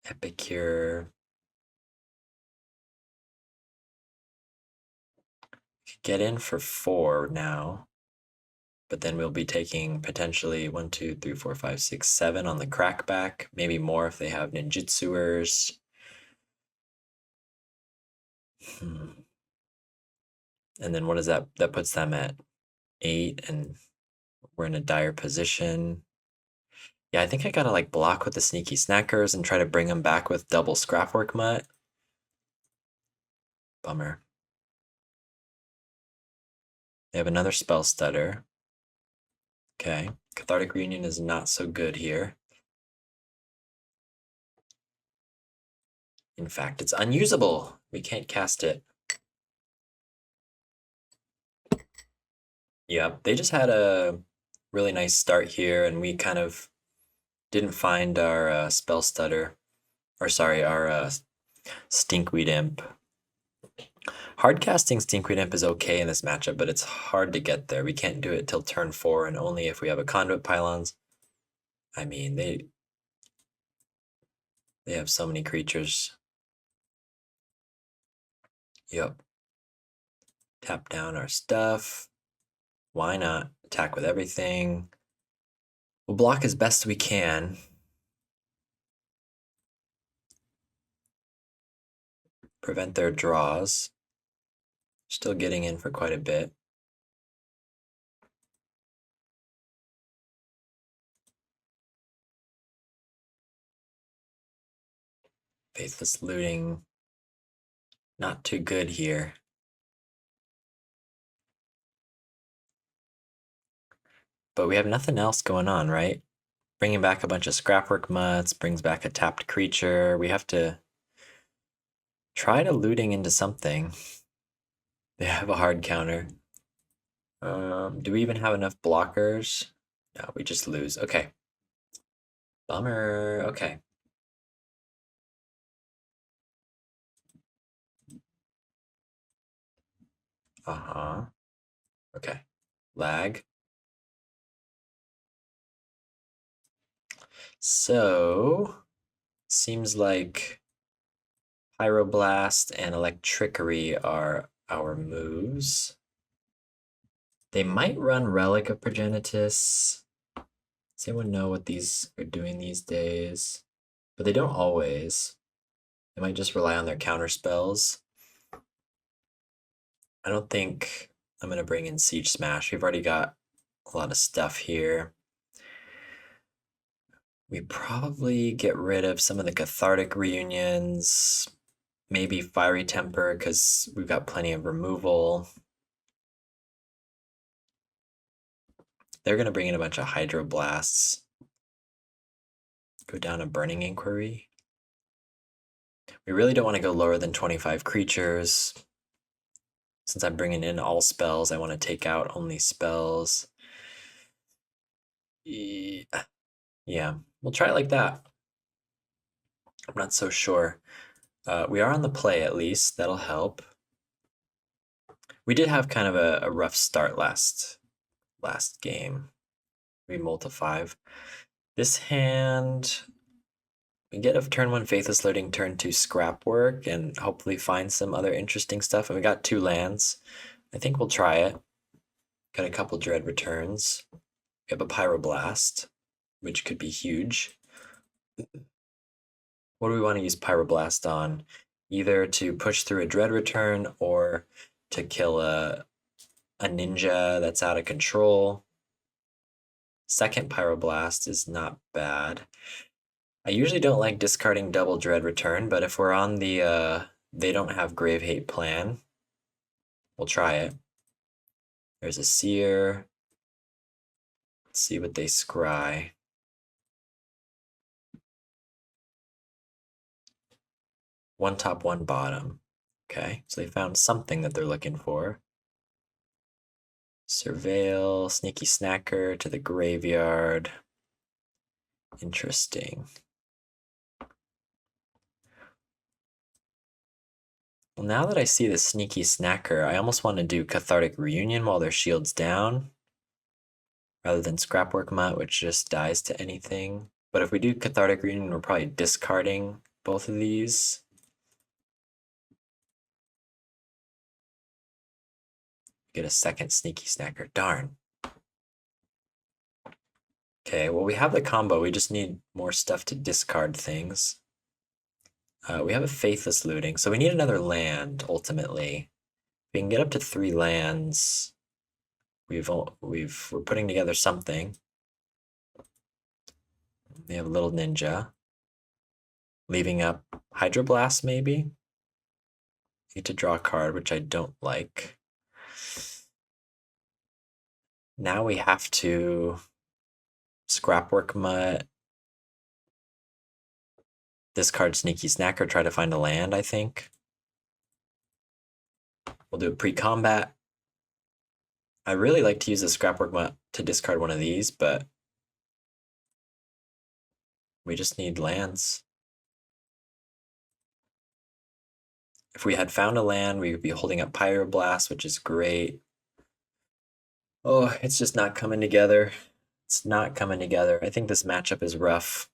Epicure. Get in for 4 now, but then we'll be taking potentially 1, 2, 3, 4, 5, 6, 7 on the crackback, maybe more if they have ninjutsuers. And then what is that? That puts them at 8, and we're in a dire position. Yeah, I think I gotta like block with the Sneaky Snackers and try to bring them back with double Scrapwork Mutt. Bummer. They have another Spell Stutter. Okay, Cathartic Reunion is not so good here. In fact, it's unusable. We can't cast it. Yeah, they just had a really nice start here, and we kind of didn't find our Spell Stutter. Or sorry, our Stinkweed Imp. Hard casting Stinkweed Imp is okay in this matchup, but it's hard to get there. We can't do it till turn 4, and only if we have a Conduit Pylons. I mean, they have so many creatures. Yep. Tap down our stuff. Why not? Attack with everything. We'll block as best we can. Prevent their draws. Still getting in for quite a bit. Faithless Looting. Not too good here. But we have nothing else going on, right? Bringing back a bunch of Scrapwork Mutts, brings back a tapped creature. We have to try to looting into something. They have a hard counter. Do we even have enough blockers? No, we just lose. Okay. Bummer. Okay. Uh-huh. Okay. Lag. So, seems like Pyroblast and Electrickery are our moves. They might run Relic of Progenitus. Does anyone know what these are doing these days? But they don't always. They might just rely on their counter spells. I don't think I'm going to bring in Siege Smash. We've already got a lot of stuff here. We probably get rid of some of the Cathartic Reunions. Maybe Fiery Temper, because we've got plenty of removal. They're going to bring in a bunch of Hydroblasts. Go down a Burning Inquiry. We really don't want to go lower than 25 creatures. Since I'm bringing in all spells, I want to take out only spells. Yeah, we'll try it like that. I'm not so sure. We are on the play at least. That'll help. We did have kind of a rough start last game. We multi 5. This hand, we get a turn 1 Faithless Loading, turn 2 Scrap Work, and hopefully find some other interesting stuff. And we got 2 lands. I think we'll try it. Got a couple Dread returns. We have a Pyroblast, which could be huge. What do we want to use Pyroblast on? Either to push through a Dread return or to kill a ninja that's out of control. Second Pyroblast is not bad. I usually don't like discarding double Dread return, but if we're on the they don't have Grave Hate plan, we'll try it. There's a Seer. Let's see what they scry. One top, one bottom. Okay, so they found something that they're looking for. Surveil, Sneaky Snacker to the graveyard. Interesting. Well, now that I see the Sneaky Snacker, I almost want to do Cathartic Reunion while their shield's down, rather than Scrapwork Mutt, which just dies to anything. But if we do Cathartic Reunion, we're probably discarding both of these. Get a second Sneaky Snacker. Darn. Okay, well, we have the combo. We just need more stuff to discard things. We have a Faithless Looting, so we need another land, ultimately. We can get up to 3 lands. We're putting together something. We have a little ninja. Leaving up Hydroblast, maybe? Need to draw a card, which I don't like. Now we have to Scrapwork Mutt. Discard Sneaky Snacker, try to find a land, I think. We'll do a pre-combat. I really like to use the Scrapwork Mutt to discard one of these, but we just need lands. If we had found a land, we would be holding up Pyroblast, which is great. Oh, it's just not coming together. It's not coming together. I think this matchup is rough.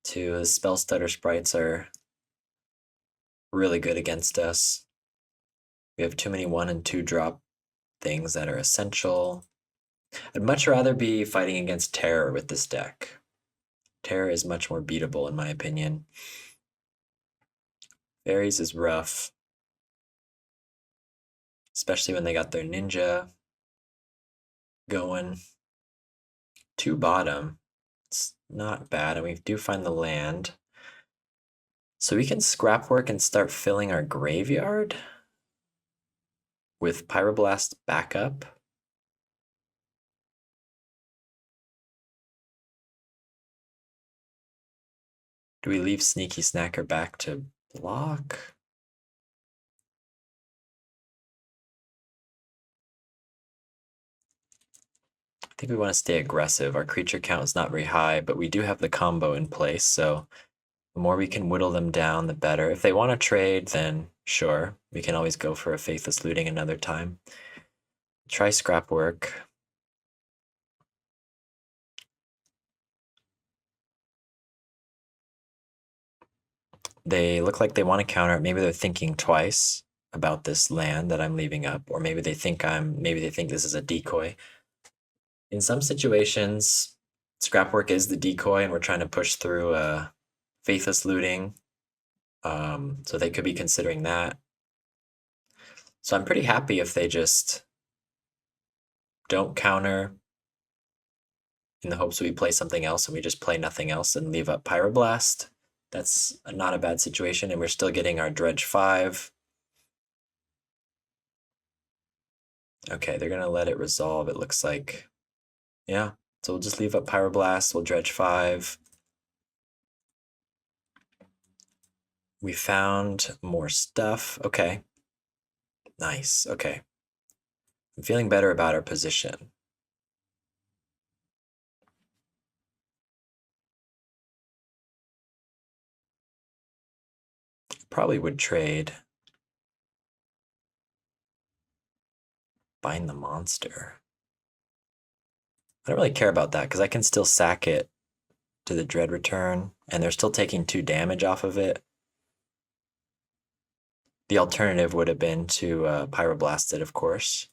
Too, the Spell Stutter sprites are really good against us. We have too many 1 and 2 drop things that are essential. I'd much rather be fighting against Terror with this deck. Terror is much more beatable, in my opinion. Fairies is rough, especially when they got their ninja going. 2 bottom. It's not bad, and we do find the land. So we can Scrapwork and start filling our graveyard with Pyroblast backup. Do we leave Sneaky Snacker back to block? I think we want to stay aggressive. Our creature count is not very high, but we do have the combo in place, so the more we can whittle them down, the better. If they want to trade, then sure. We can always go for a Faithless Looting another time. Try Scrapwork. They look like they want to counter it. Maybe they're thinking twice about this land that I'm leaving up, or maybe they think this is a decoy. In some situations, Scrapwork is the decoy, and we're trying to push through a Faithless Looting. So they could be considering that. So I'm pretty happy if they just don't counter in the hopes we play something else and we just play nothing else and leave up Pyroblast. That's not a bad situation, and we're still getting our Dredge 5. Okay, they're gonna let it resolve, it looks like. Yeah, so we'll just leave up Pyroblast, we'll Dredge 5. We found more stuff. Okay. Nice, okay. I'm feeling better about our position. probably would trade. Bind the monster. I don't really care about that because I can still sack it to the Dread return, and they're still taking 2 damage off of it. The alternative would have been to Pyroblast it, of course.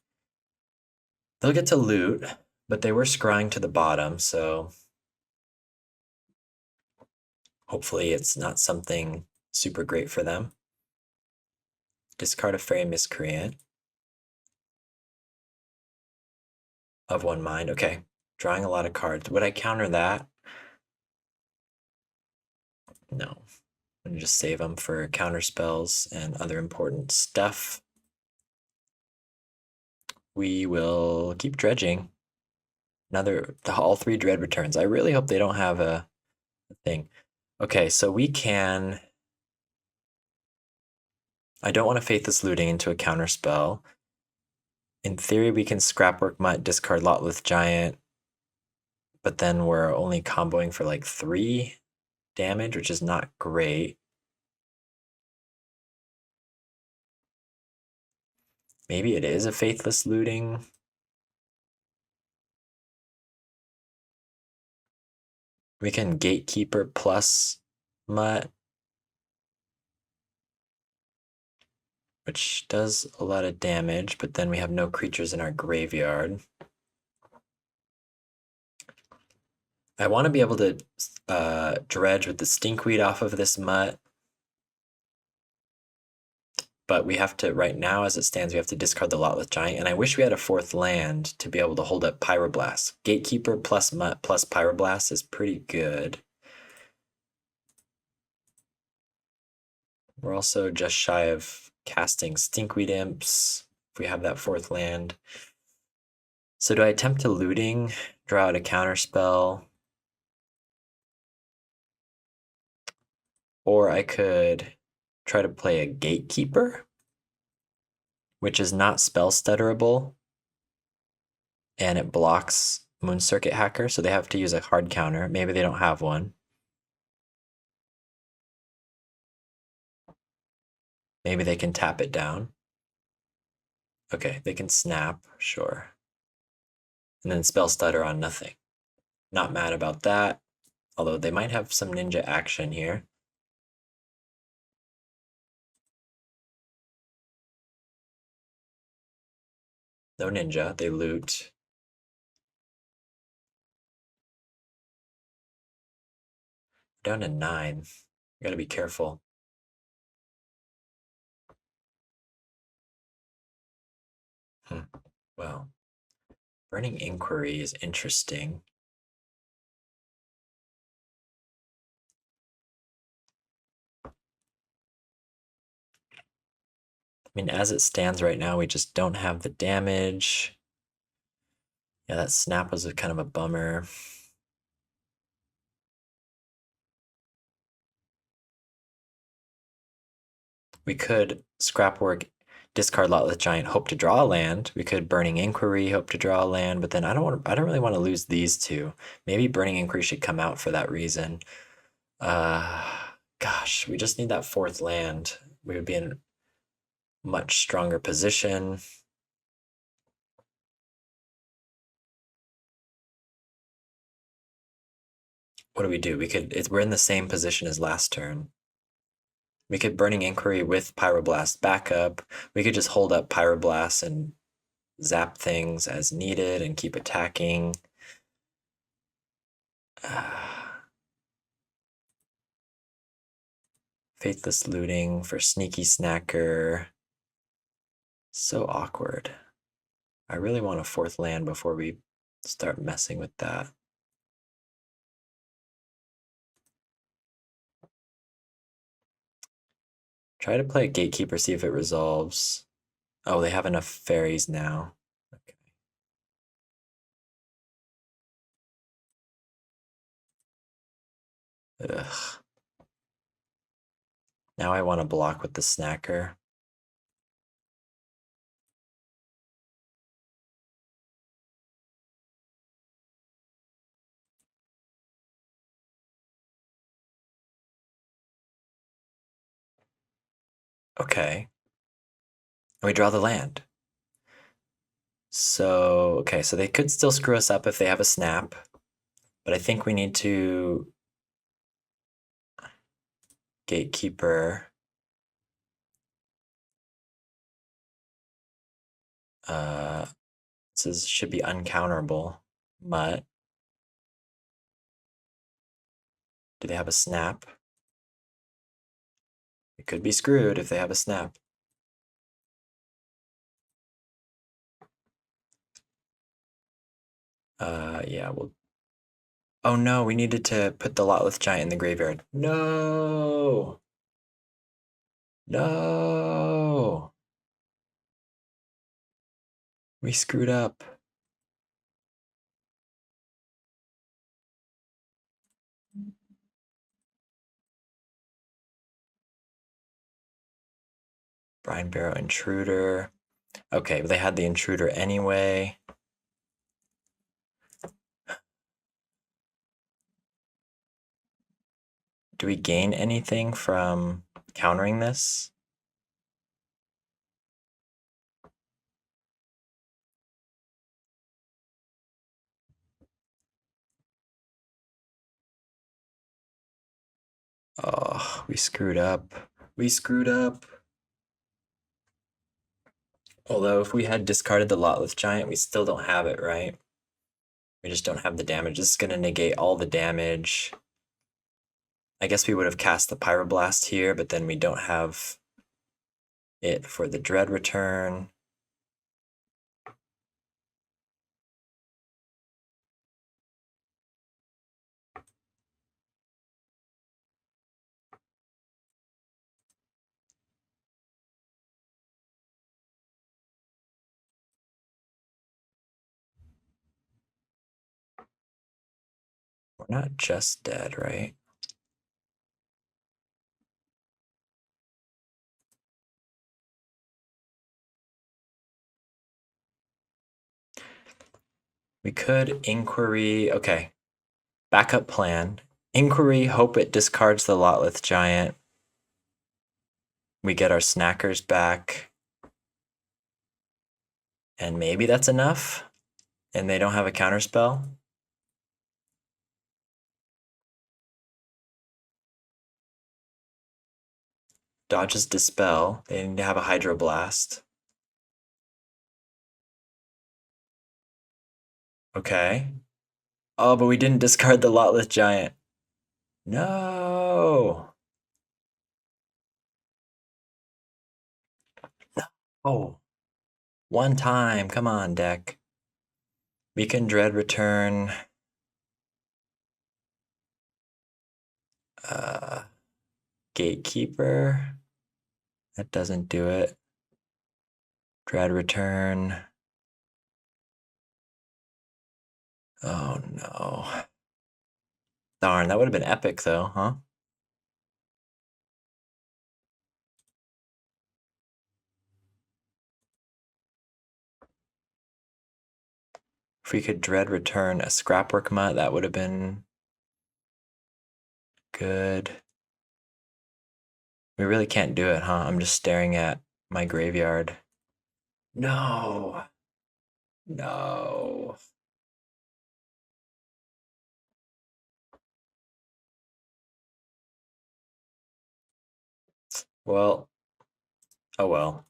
They'll get to loot, but they were scrying to the bottom, so hopefully it's not something super great for them. Discard a Fairy Miscreant. Of 1 mind. Okay, drawing a lot of cards. Would I counter that? No. I'm gonna just save them for counter spells and other important stuff. We will keep dredging. All 3 dread returns. I really hope they don't have a thing. Okay, so we can. I don't want to Faithless Looting into a counter spell. In theory, we can Scrapwork Mutt, discard Lotleth Giant, but then we're only comboing for like 3 damage, which is not great. Maybe it is a Faithless Looting. We can Gatekeeper plus Mutt, which does a lot of damage, but then we have no creatures in our graveyard. I want to be able to dredge with the Stinkweed off of this Mutt, but we have to, right now as it stands, we have to discard the Lotleth Giant, and I wish we had a 4th land to be able to hold up Pyroblast. Gatekeeper plus Mutt plus Pyroblast is pretty good. We're also just shy of casting Stinkweed Imps if we have that 4th land. So do I attempt to looting, draw out a counter spell? Or I could try to play a Gatekeeper, which is not spell stutterable, and it blocks Moon Circuit Hacker, so they have to use a hard counter. Maybe they don't have one. Maybe they can tap it down. Okay, they can snap, sure. And then spell stutter on nothing. Not mad about that, although they might have some ninja action here. No ninja, they loot. Down to 9. You gotta be careful. Well, Burning Inquiry is interesting. I mean, as it stands right now, we just don't have the damage. Yeah, that snap was kind of a bummer. We could Scrapwork, discard Lotleth Giant, hope to draw a land. We could Burning Inquiry, hope to draw a land, but then I don't really want to lose these 2. Maybe Burning Inquiry should come out for that reason. Gosh, we just need that 4th land. We would be in much stronger position. What do we do? We're in the same position as last turn. We could Burning Inquiry with Pyroblast backup. We could just hold up Pyroblast and zap things as needed and keep attacking. Faithless Looting for Sneaky Snacker. So awkward. I really want a 4th land before we start messing with that. Try to play a Gatekeeper, see if it resolves. Oh, they have enough fairies now. Okay. Ugh. Now I want to block with the Snacker. Okay. And we draw the land. So, okay, so they could still screw us up if they have a snap, but I think we need to gatekeeper. This should be uncounterable. Mutt. Do they have a snap? It could be screwed if they have a snap. Yeah, we'll. Oh no, we needed to put the Lotless Giant in the graveyard. No! No! We screwed up. Brine Barrow Intruder. Okay, but they had the Intruder anyway. Do we gain anything from countering this? Oh, we screwed up. We screwed up. Although if we had discarded the Lotless Giant, we still don't have it, right? We just don't have the damage. This is going to negate all the damage. I guess we would have cast the Pyroblast here, but then we don't have it for the Dread return. We're not just dead, right? We could Inquiry. Okay. Backup plan. Inquiry, hope it discards the Lotleth Giant. We get our Snackers back. And maybe that's enough? And they don't have a counterspell? Dodges Dispel. They need to have a Hydroblast. Okay. Oh, but we didn't discard the Lotleth Giant. No. Oh. One time. Come on, deck. We can Dread return. Gatekeeper. That doesn't do it. Dread return. Oh no. Darn, that would have been epic though, huh? If we could Dread return a Scrapwork Mutt, that would have been good. We really can't do it, huh? I'm just staring at my graveyard. No. No. Well, oh well.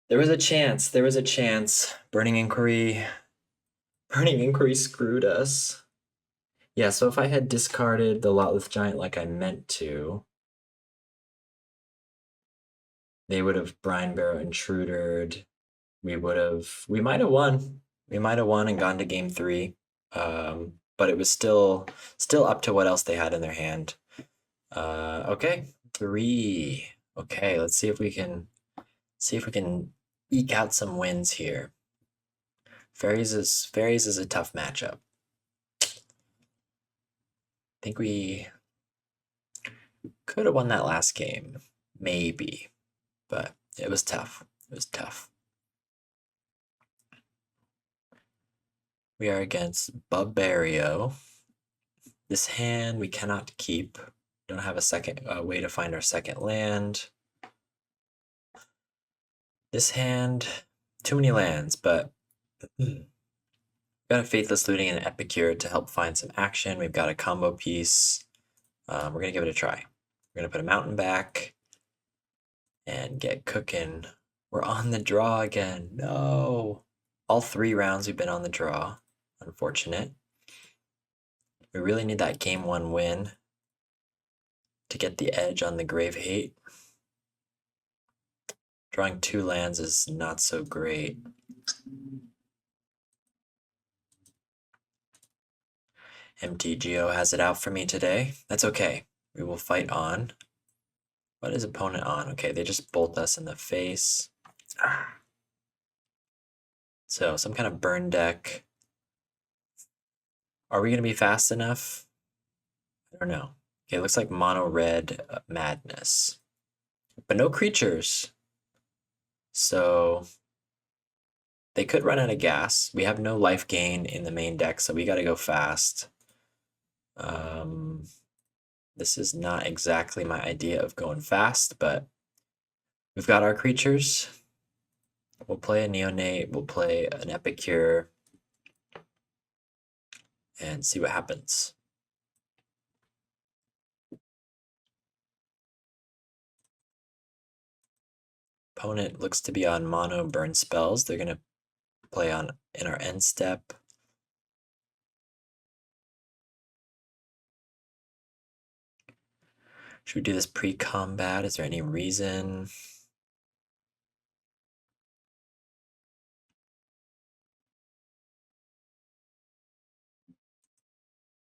There was a chance. There was a chance. Burning Inquiry. Burning Inquiry screwed us. Yeah, so if I had discarded the Lotleth Giant like I meant to, they would have Brine Barrow Intrudered. We might have won. We might have won and gone to game 3. But it was still up to what else they had in their hand. Okay, 3. Okay, let's see if we can eke out some wins here. Fairies is a tough matchup. I think we could have won that last game, maybe, but it was tough. It was tough. We are against Bubbario. This hand we cannot keep. Don't have a second way to find our second land. This hand, too many lands, but got a Faithless Looting and an Epicure to help find some action. We've got a combo piece. We're going to give it a try. We're going to put a mountain back and get cooking. We're on the draw again. No. All 3 rounds we've been on the draw. Unfortunate. We really need that game 1 win to get the edge on the Grave Hate. Drawing 2 lands is not so great. MTGO has it out for me today. That's okay. We will fight on. What is opponent on? Okay, they just bolt us in the face. So, some kind of burn deck. Are we going to be fast enough? I don't know. Okay, it looks like mono red madness. But no creatures. So, they could run out of gas. We have no life gain in the main deck, so we got to go fast. This is not exactly my idea of going fast, but we've got our creatures. We'll play a Neonate, we'll play an Epicure, and see what happens. Opponent looks to be on mono burn spells. They're going to play on in our end step. Should we do this pre-combat? Is there any reason?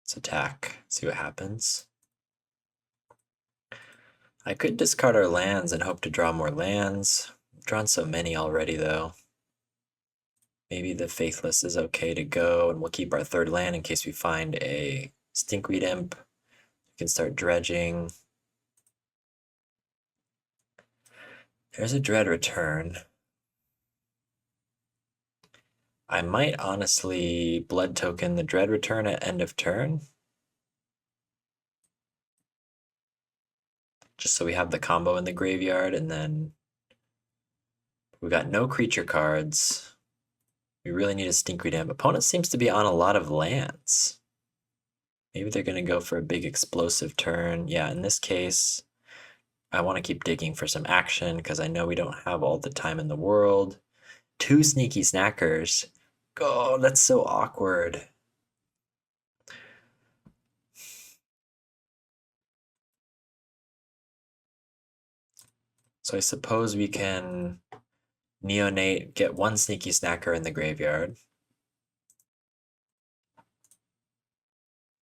Let's attack, see what happens. I could discard our lands and hope to draw more lands. I've drawn so many already, though. Maybe the Faithless is okay to go, and we'll keep our 3rd land in case we find a Stinkweed Imp. We can start dredging. There's a Dread Return. I might honestly Blood Token the Dread Return at end of turn. Just so we have the combo in the graveyard, and then we've got no creature cards. We really need a Stinkweed Imp. Opponent seems to be on a lot of lands. Maybe they're going to go for a big explosive turn. Yeah, in this case, I want to keep digging for some action because I know we don't have all the time in the world. 2 sneaky snackers. Oh, that's so awkward. So I suppose we can Neonate, get 1 sneaky snacker in the graveyard.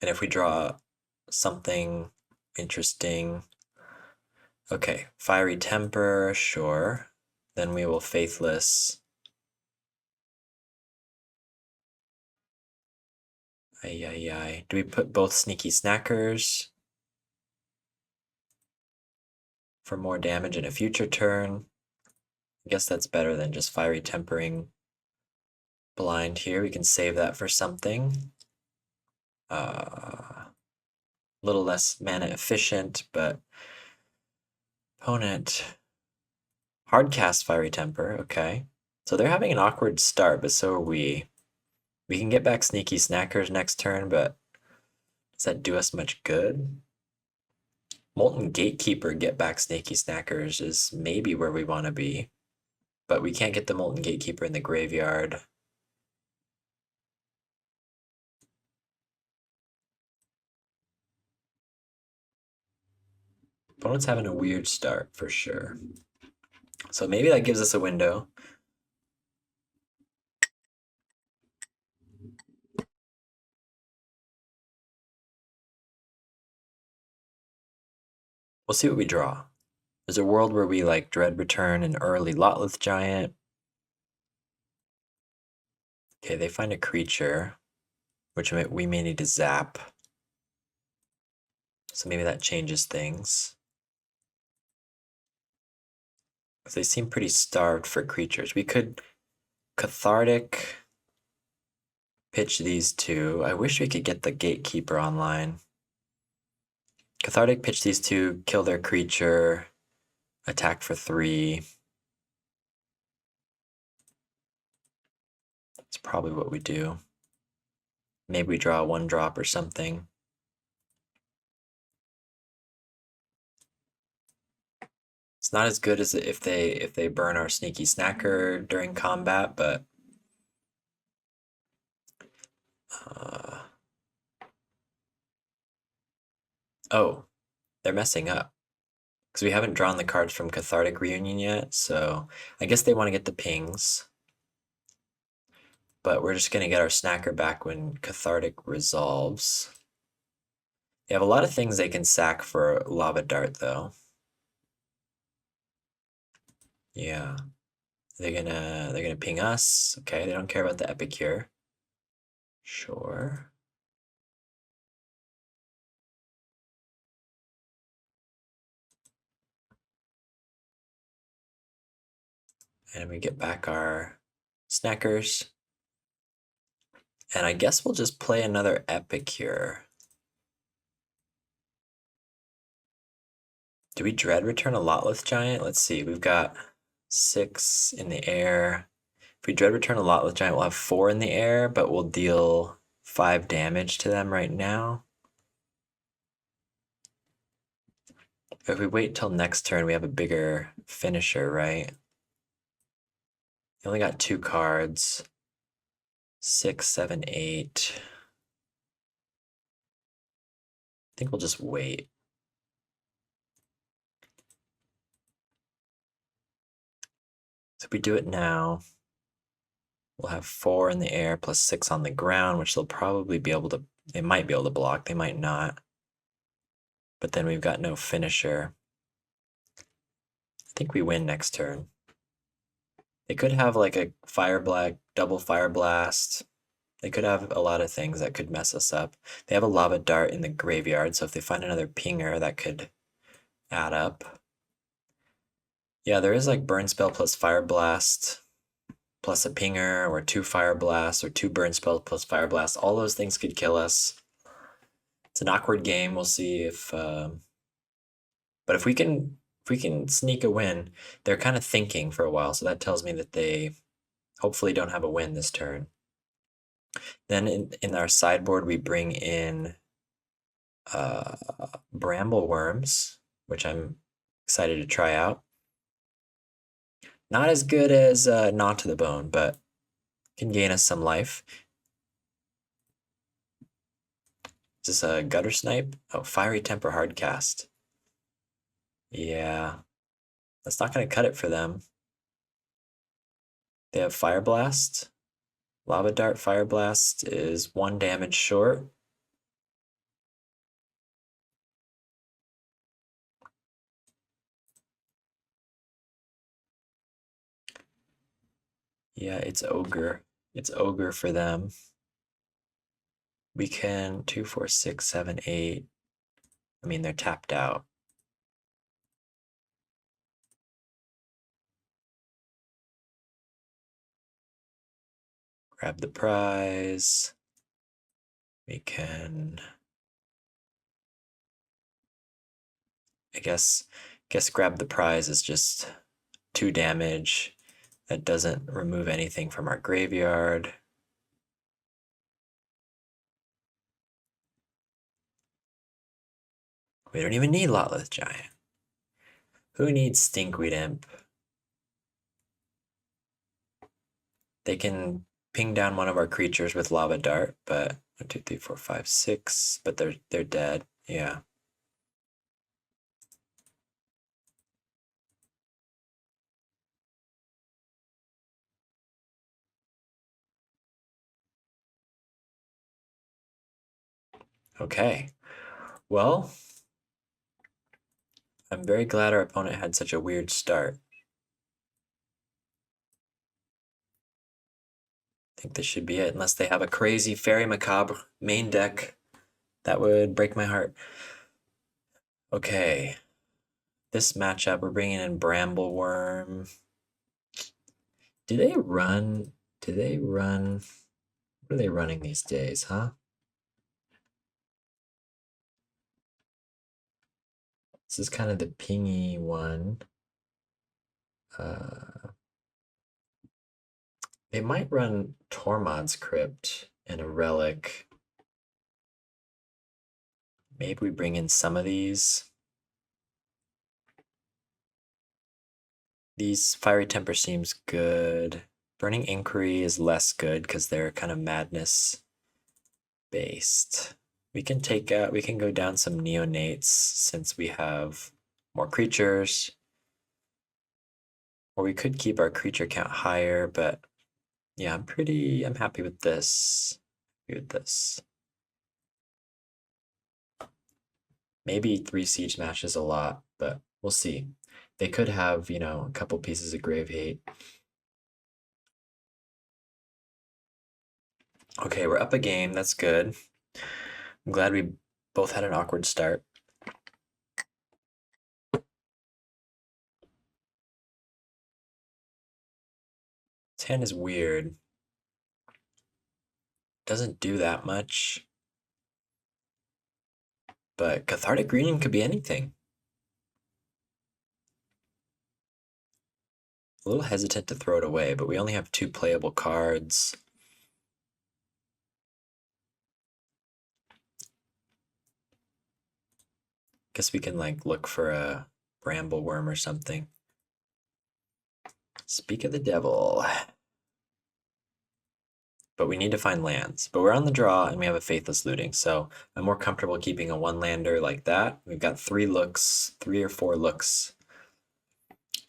And if we draw something interesting, okay, Fiery Temper, sure. Then we will Faithless. Ay. Do we put both sneaky snackers for more damage in a future turn? I guess that's better than just Fiery Tempering blind here. We can save that for something. A little less mana efficient, but opponent hardcast Fiery Temper, okay. So they're having an awkward start, but so are we. We can get back Sneaky Snackers next turn, but does that do us much good? Molten Gatekeeper get back Sneaky Snackers is maybe where we want to be, but we can't get the Molten Gatekeeper in the graveyard. Opponent's having a weird start for sure. So maybe that gives us a window. We'll see what we draw. There's a world where we like Dread Return an early Lotleth Giant. Okay, they find a creature, which we may need to zap. So maybe that changes things. They seem pretty starved for creatures. We could Cathartic, pitch these 2. I wish we could get the Gatekeeper online. Cathartic, pitch these two, kill their creature, attack for 3. That's probably what we do. Maybe we draw a 1-drop or something. It's not as good as if they burn our sneaky snacker during combat, but oh, they're messing up because we haven't drawn the cards from Cathartic Reunion yet, so I guess they want to get the pings. But we're just gonna get our snacker back when Cathartic resolves. They have a lot of things they can sack for Lava Dart, though. Yeah, they're gonna ping us. Okay, they don't care about the Epicure. Sure. And we get back our snackers. And I guess we'll just play another Epicure. Do we dread return a Lotleth Giant? Let's see, we've got 6 in the air. If we dread return a Lotleth Giant, we'll have 4 in the air, but we'll deal 5 damage to them right now. If we wait till next turn, we have a bigger finisher, right? You only got 2 cards. 6, 7, 8. I think we'll just wait. So if we do it now, we'll have 4 in the air plus 6 on the ground, which they'll probably be able to, they might be able to block, they might not. But then we've got no finisher. I think we win next turn. They could have like a double fire blast. They could have a lot of things that could mess us up. They have a lava dart in the graveyard, so if they find another pinger, that could add up. Yeah, there is like burn spell plus fire blast plus a pinger, or 2 fire blasts, or 2 burn spells plus fire blast. All those things could kill us. It's an awkward game. We'll see if, but if we can sneak a win, they're kind of thinking for a while, so that tells me that they hopefully don't have a win this turn. Then in our sideboard, we bring in bramble worms, which I'm excited to try out. Not as good as Gnaw to the Bone, but can gain us some life. Is this a Gutter Snipe? Oh, Fiery Temper Hardcast. Yeah, that's not going to cut it for them. They have Fire Blast. Lava Dart Fire Blast is 1 damage short. Yeah, it's Ogre. It's Ogre for them. We can 2, 4, 6, 7, 8. I mean, they're tapped out. Grab the prize. We can, I guess grab the prize is just 2 damage. That doesn't remove anything from our graveyard. We don't even need Lotleth Giant. Who needs Stinkweed Imp? They can ping down one of our creatures with Lava Dart, but 1, 2, 3, 4, 5, 6. But they're dead. Yeah. Okay. Well, I'm very glad our opponent had such a weird start. I think this should be it, unless they have a crazy Fairy Macabre main deck. That would break my heart. Okay. This matchup, we're bringing in Brambleworm. Do they run? What are they running these days, huh? This is kind of the pingy one. They might run Tormod's Crypt and a Relic. Maybe we bring in some of these. These Fiery Temper seems good. Burning Inquiry is less good because they're kind of madness based. We can take out, we can go down some neonates since we have more creatures. Or we could keep our creature count higher, but yeah, I'm happy with this. Happy with this. Maybe 3 Siege matches a lot, but we'll see. They could have, you know, a couple pieces of Grave Hate. Okay, we're up a game. That's good. I'm glad we both had an awkward start. This hand is weird. Doesn't do that much. But Cathartic Greening could be anything. A little hesitant to throw it away, but we only have 2 playable cards. Guess we can like look for a bramble worm or something. Speak of the devil. But we need to find lands. But we're on the draw and we have a Faithless Looting, so I'm more comfortable keeping a 1-lander like that. We've got 3 looks, 3 or 4 looks.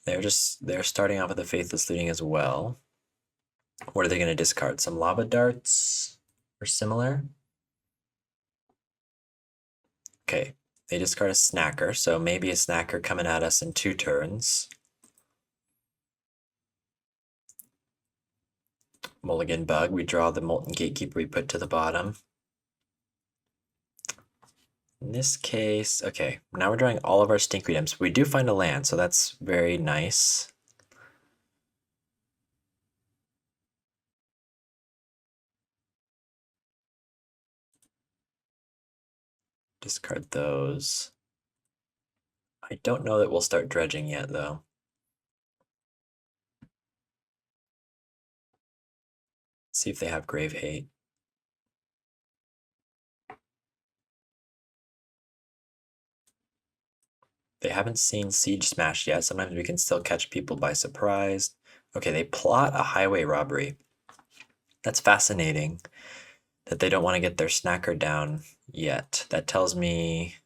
They're starting off with a Faithless Looting as well. What are they going to discard? Some Lava Darts or similar? Okay, they discard a Snacker, so maybe a Snacker coming at us in 2 turns. Mulligan Bug, we draw the Molten Gatekeeper we put to the bottom. In this case, okay, now we're drawing all of our Stinkredems. We do find a land, so that's very nice. Discard those. I don't know that we'll start dredging yet, though. See if they have Grave Hate. They haven't seen Siege Smash yet. Sometimes we can still catch people by surprise. Okay, they plot a highway robbery. That's fascinating that they don't want to get their snacker down yet. That tells me...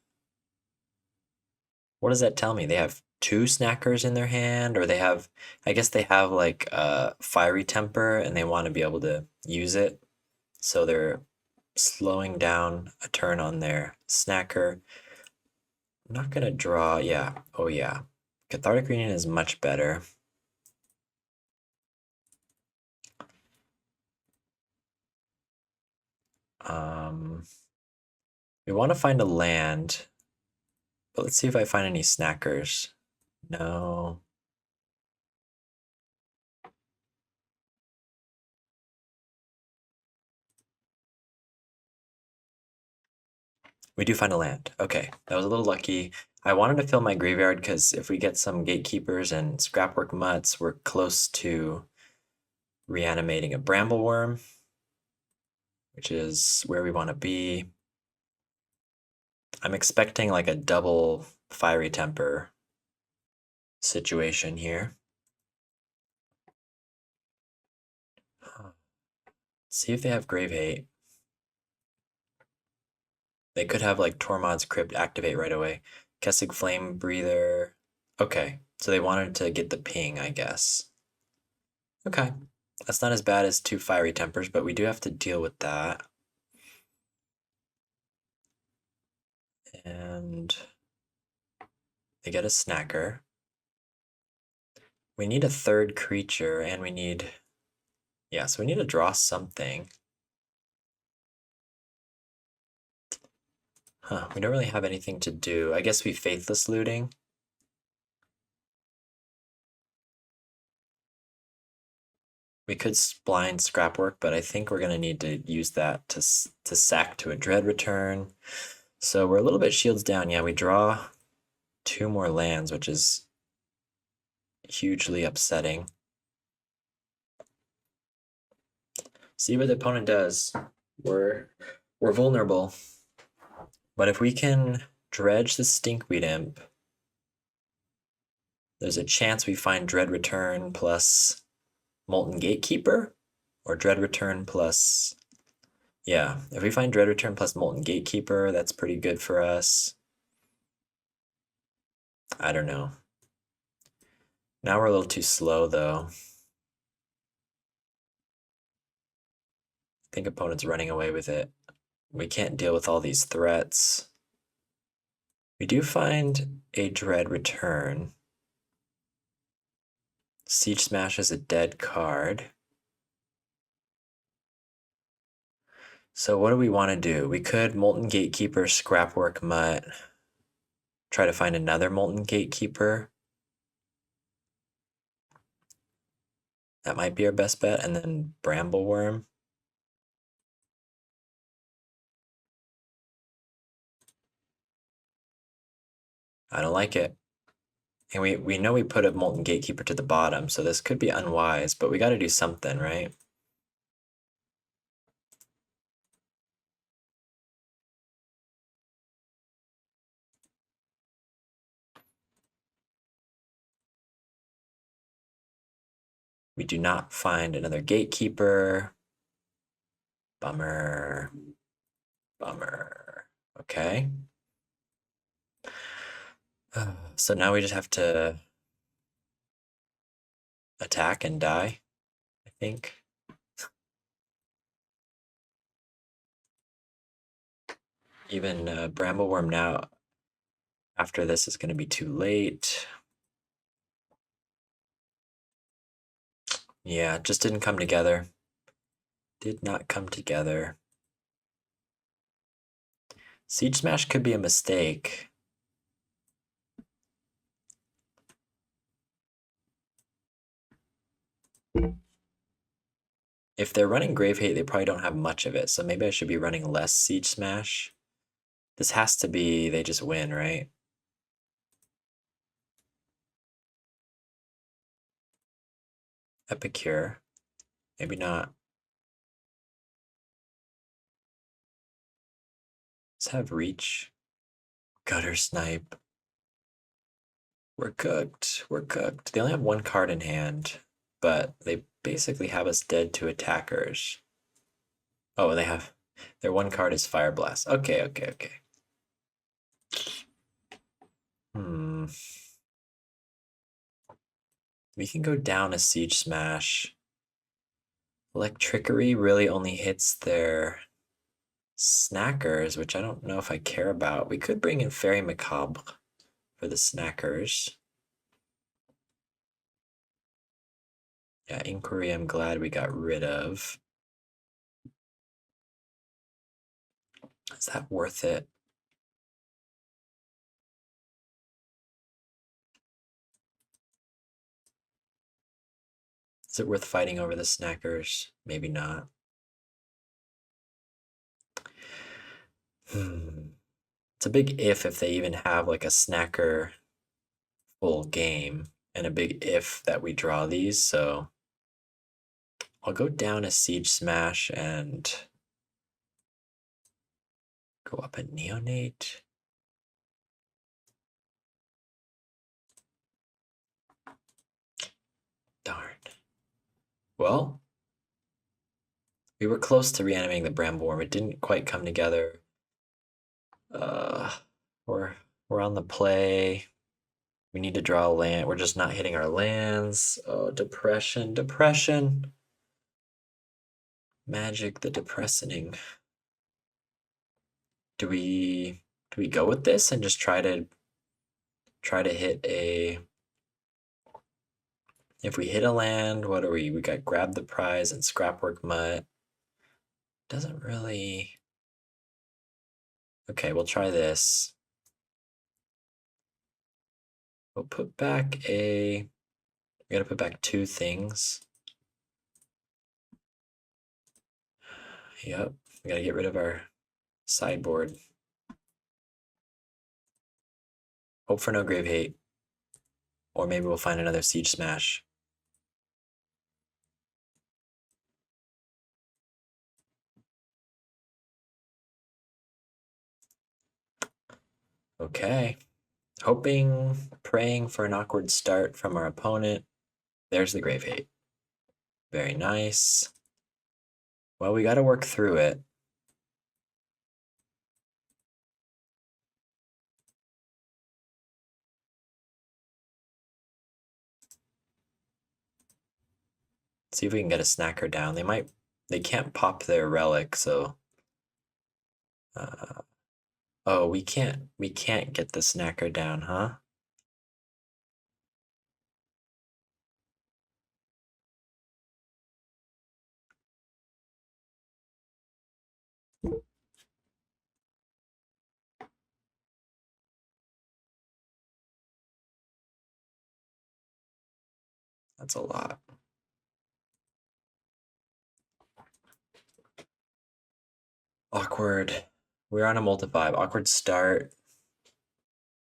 What does that tell me? They have 2 snackers in their hand, or they have... I guess they have like a Fiery Temper and they want to be able to use it. So they're slowing down a turn on their snacker. I'm not gonna draw, yeah, oh yeah. Cathartic Greening is much better. We want to find a land, but let's see if I find any snackers. No. We do find a land. Okay, that was a little lucky. I wanted to fill my graveyard because if we get some gatekeepers and scrapwork mutts, we're close to reanimating a brambleworm, which is where we want to be. I'm expecting like a double Fiery Temper situation here. See if they have Grave Hate. They could have like Tormod's Crypt activate right away. Kessig Flame Breather. Okay, so they wanted to get the ping, I guess. Okay, that's not as bad as 2 Fiery Tempers, but we do have to deal with that. And they get a snacker. We need a 3rd creature, and we need... Yeah, so we need to draw something. Huh, we don't really have anything to do. I guess we Faithless Looting. We could blind Scrapwork, but I think we're going to need to use that to sack to a Dread Return. So we're a little bit shields down. Yeah, we draw 2 more lands, which is hugely upsetting. See what the opponent does. We're vulnerable. But if we can dredge the Stinkweed Imp, there's a chance we find Dread Return plus Molten Gatekeeper, or Dread Return plus... Yeah, if we find Dread Return plus Molten Gatekeeper, that's pretty good for us. I don't know. Now we're a little too slow, though. I think opponent's running away with it. We can't deal with all these threats. We do find a Dread Return. Siege Smash is a dead card. So what do we want to do? We could Molten Gatekeeper, Scrapwork Mutt, try to find another Molten Gatekeeper. That might be our best bet, and then Brambleworm. I don't like it. And we know we put a Molten Gatekeeper to the bottom, so this could be unwise, but we got to do something, right? We do not find another Gatekeeper. Bummer. Bummer. Okay. So now we just have to attack and die, I think. Even Brambleworm now, after this, is going to be too late. Yeah, it just didn't come together. Did not come together. Siege Smash could be a mistake. If they're running Grave Hate, they probably don't have much of it, so maybe I should be running less Siege Smash. This has to be they just win, right? Epicure. Maybe not. Let's have Reach. Gutter Snipe. We're cooked. We're cooked. They only have 1 card in hand, but they basically have us dead to attackers. Oh, they have... Their 1 card is Fire Blast. Okay, okay, okay. We can go down a Siege Smash. Electrickery really only hits their snackers, which I don't know if I care about. We could bring in Fairy Macabre for the snackers. Yeah, Inquiry I'm glad we got rid of. Is that worth it? Is it worth fighting over the snackers? Maybe not. It's a big if they even have like a snacker full game, and a big if that we draw these, so I'll go down a Siege Smash and go up a Neonate. Darn. Well, we were close to reanimating the Brambleworm. It didn't quite come together. We're on the play. We need to draw a land. We're just not hitting our lands. Oh, depression, depression. Magic the depressing. Do we go with this and just try to hit a... If we hit a land, what are we? We got Grab the Prize and Scrapwork Mutt. Doesn't really... Okay, we'll try this. We'll put back a... We gotta put back 2 things. Yep, we gotta get rid of our sideboard. Hope for no grave hate. Or maybe we'll find another Siege Smash. Okay. Hoping, praying for an awkward start from our opponent. There's the grave hate. Very nice. Well, we got to work through it. See if we can get a snacker down. They can't pop their relic, so. Oh, we can't get the snacker down, huh? That's a lot. Awkward. We're on a multi-5. Awkward start.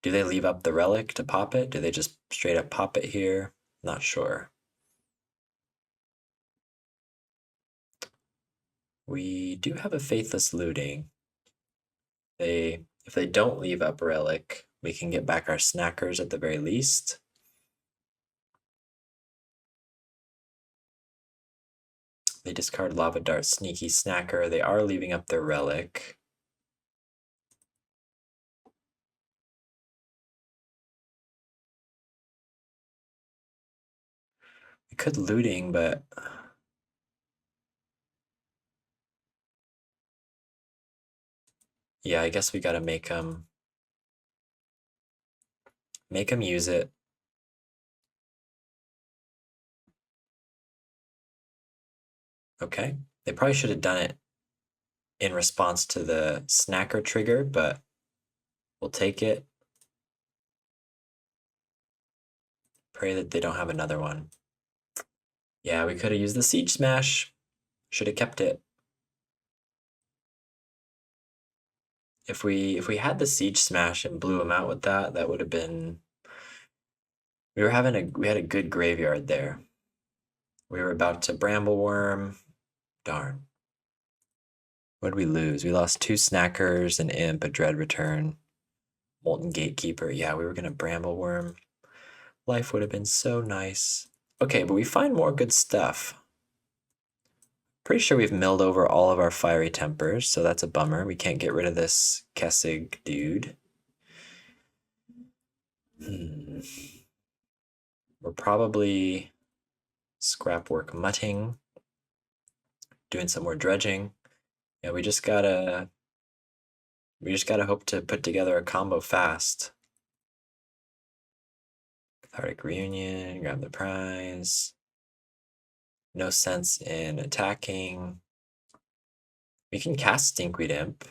Do they leave up the relic to pop it? Do they just straight up pop it here? Not sure. We do have a Faithless Looting. If they don't leave up relic, we can get back our snackers at the very least. They discard Lava Dart, Sneaky Snacker. They are leaving up their relic. We could looting, but yeah, I guess we gotta make them use it. Okay, they probably should have done it in response to the snacker trigger, but we'll take it. Pray that they don't have another one. Yeah, we could have used the Siege Smash. Should have kept it. If we had the Siege Smash and blew him out with that, that would have been. We had a good graveyard there. We were about to Bramble Worm. Darn. What did we lose? We lost 2 snackers, an imp, a dread return, molten gatekeeper. Yeah, we were gonna Bramble Worm. Life would have been so nice. Okay, but we find more good stuff. Pretty sure we've milled over all of our fiery tempers, so that's a bummer. We can't get rid of this Kessig dude. We're probably scrapwork mutting, doing some more dredging. Yeah, we just gotta hope to put together a combo fast. Cathartic Reunion, grab the prize. No sense in attacking. We can cast Stinkweed Imp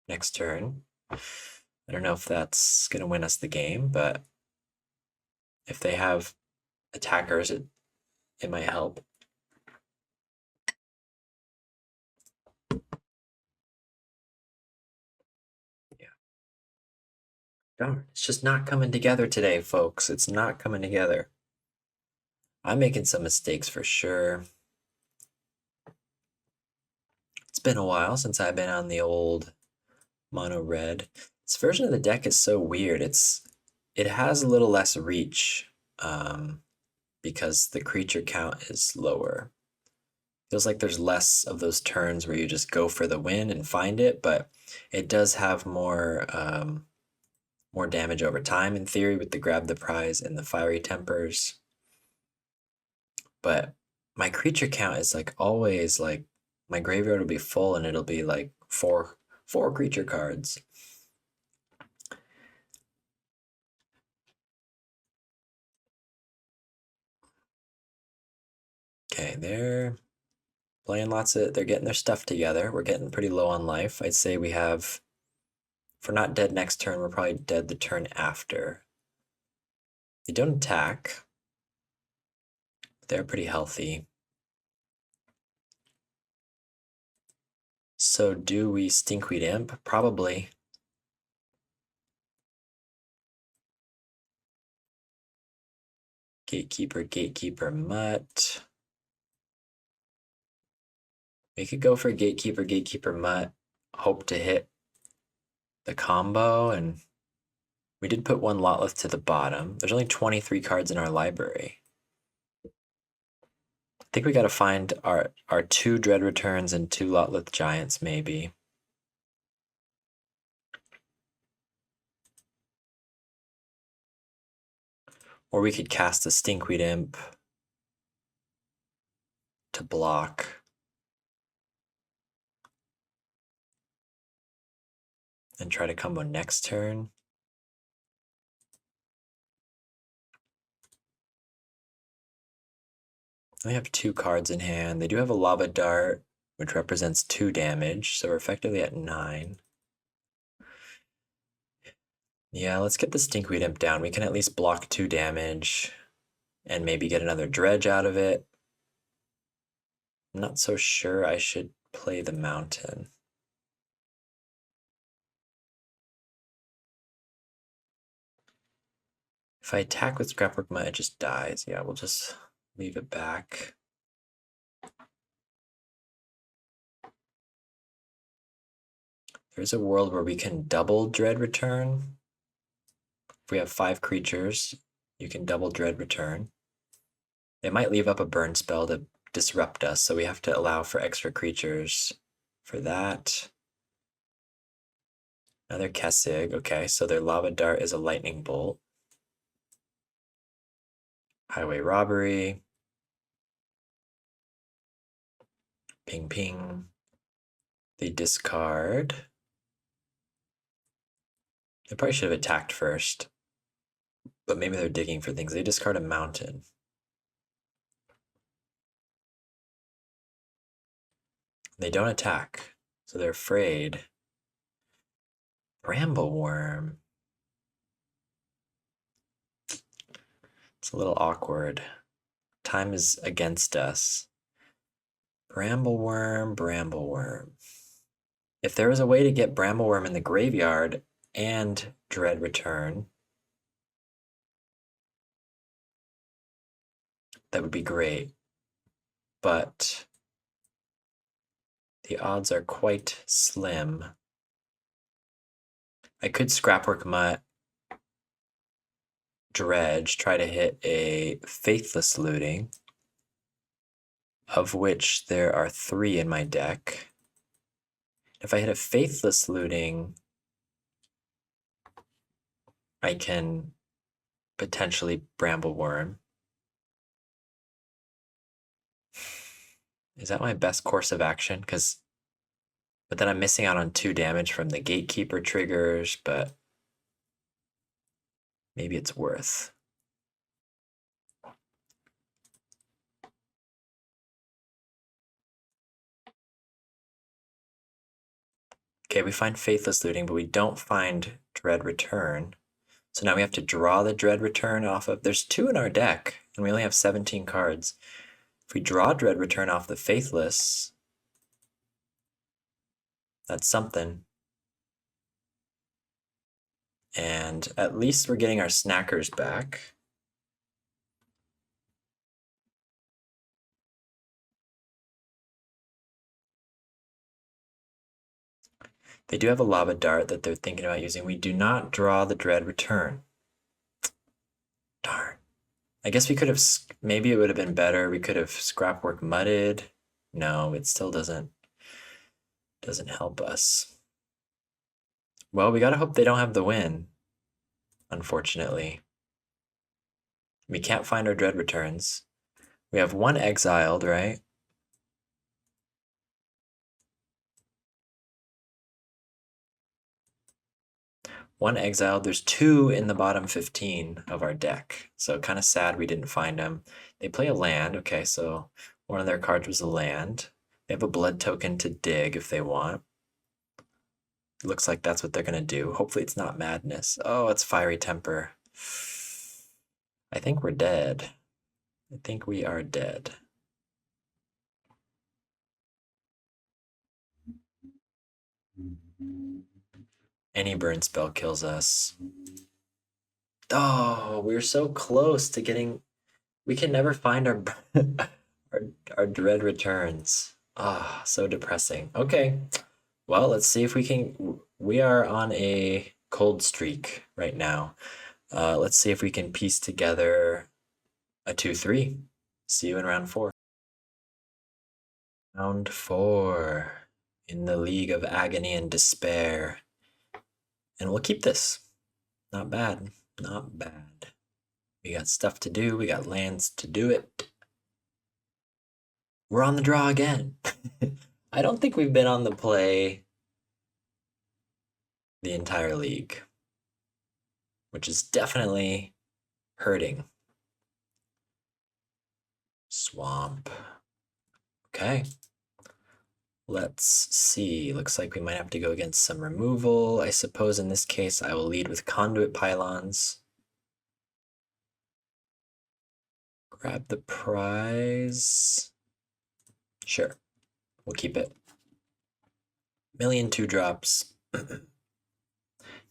next turn. I don't know if that's gonna win us the game, but if they have attackers, it might help. Yeah. Darn, it's just not coming together today, folks. It's not coming together. I'm making some mistakes for sure. It's been a while since I've been on the old mono red. This version of the deck is so weird. It has a little less reach because the creature count is lower. Feels like there's less of those turns where you just go for the win and find it, but it does have more damage over time in theory with the grab the prize and the fiery tempers. But my creature count is like always like my graveyard will be full and it'll be like four creature cards. Okay, they're playing they're getting their stuff together. We're getting pretty low on life. I'd say we have, if we're not dead next turn, we're probably dead the turn after. They don't attack. They're pretty healthy. So do we Stinkweed Imp? Probably. Gatekeeper, Gatekeeper, Mutt. We could go for Gatekeeper, Gatekeeper, Mutt. Hope to hit the combo, and we did put one Lotleth to the bottom. There's only 23 cards in our library. I think we gotta find our 2 Dread Returns and 2 Lotleth Giants, maybe. Or we could cast a Stinkweed Imp to block. And try to combo next turn. They have 2 cards in hand. They do have a Lava Dart, which represents 2 damage, so we're effectively at 9. Yeah, let's get the Stinkweed Imp down. We can at least block 2 damage and maybe get another Dredge out of it. I'm not so sure I should play the Mountain. If I attack with Scrapwork Mutt, it just dies. Yeah, we'll just leave it back. There's a world where we can double Dread Return. If we have 5 creatures, you can double Dread Return. It might leave up a burn spell to disrupt us, so we have to allow for extra creatures for that. Another Kessig. Okay, so their Lava Dart is a Lightning Bolt. Highway Robbery. Ping ping. They discard. They probably should have attacked first. But maybe they're digging for things. They discard a Mountain. They don't attack, so they're afraid. Brambleworm. It's a little awkward. Time is against us. Brambleworm, Brambleworm. If there was a way to get Brambleworm in the graveyard and Dread Return, that would be great. But the odds are quite slim. I could Scrapwork Mutt, Dredge, try to hit a Faithless Looting, of which there are 3 in my deck. If I hit a Faithless Looting, I can potentially Brambleworm. Is that my best course of action? But then I'm missing out on 2 damage from the Gatekeeper triggers, but maybe it's worth. Okay, we find Faithless Looting, but we don't find Dread Return. So now we have to draw the Dread Return off of... There's 2 in our deck, and we only have 17 cards. If we draw Dread Return off the Faithless, that's something. And at least we're getting our Snackers back. They do have a Lava Dart that they're thinking about using. We do not draw the Dread Return. Darn. I guess we could have, maybe it would have been better. We could have Scrapwork Mudded. No, it still doesn't help us. Well, we gotta hope they don't have the win, unfortunately. We can't find our Dread Returns. We have 1 exiled, right? One exiled. There's 2 in the bottom 15 of our deck. So kind of sad we didn't find them. They play a land. Okay, so one of their cards was a land. They have a blood token to dig if they want. Looks like that's what they're going to do. Hopefully it's not Madness. Oh, it's Fiery Temper. I think we're dead. I think we are dead. Any burn spell kills us. Oh, we're so close to getting We can never find our our dread returns. Ah, so depressing. Okay, well, let's see if we can. We are on a cold streak right now. Let's see if we can piece together a 2-3. See you in round four. Round four in the League of Agony and Despair. And we'll keep this. Not bad. Not bad. We got stuff to do. We got lands to do it. We're on the draw again. I don't think we've been on the play the entire league, which is definitely hurting. Swamp. Okay. Let's see. Looks like we might have to go against some removal. I suppose in this case I will lead with Conduit Pylons. Grab the prize. Sure. We'll keep it. Million 2-drops.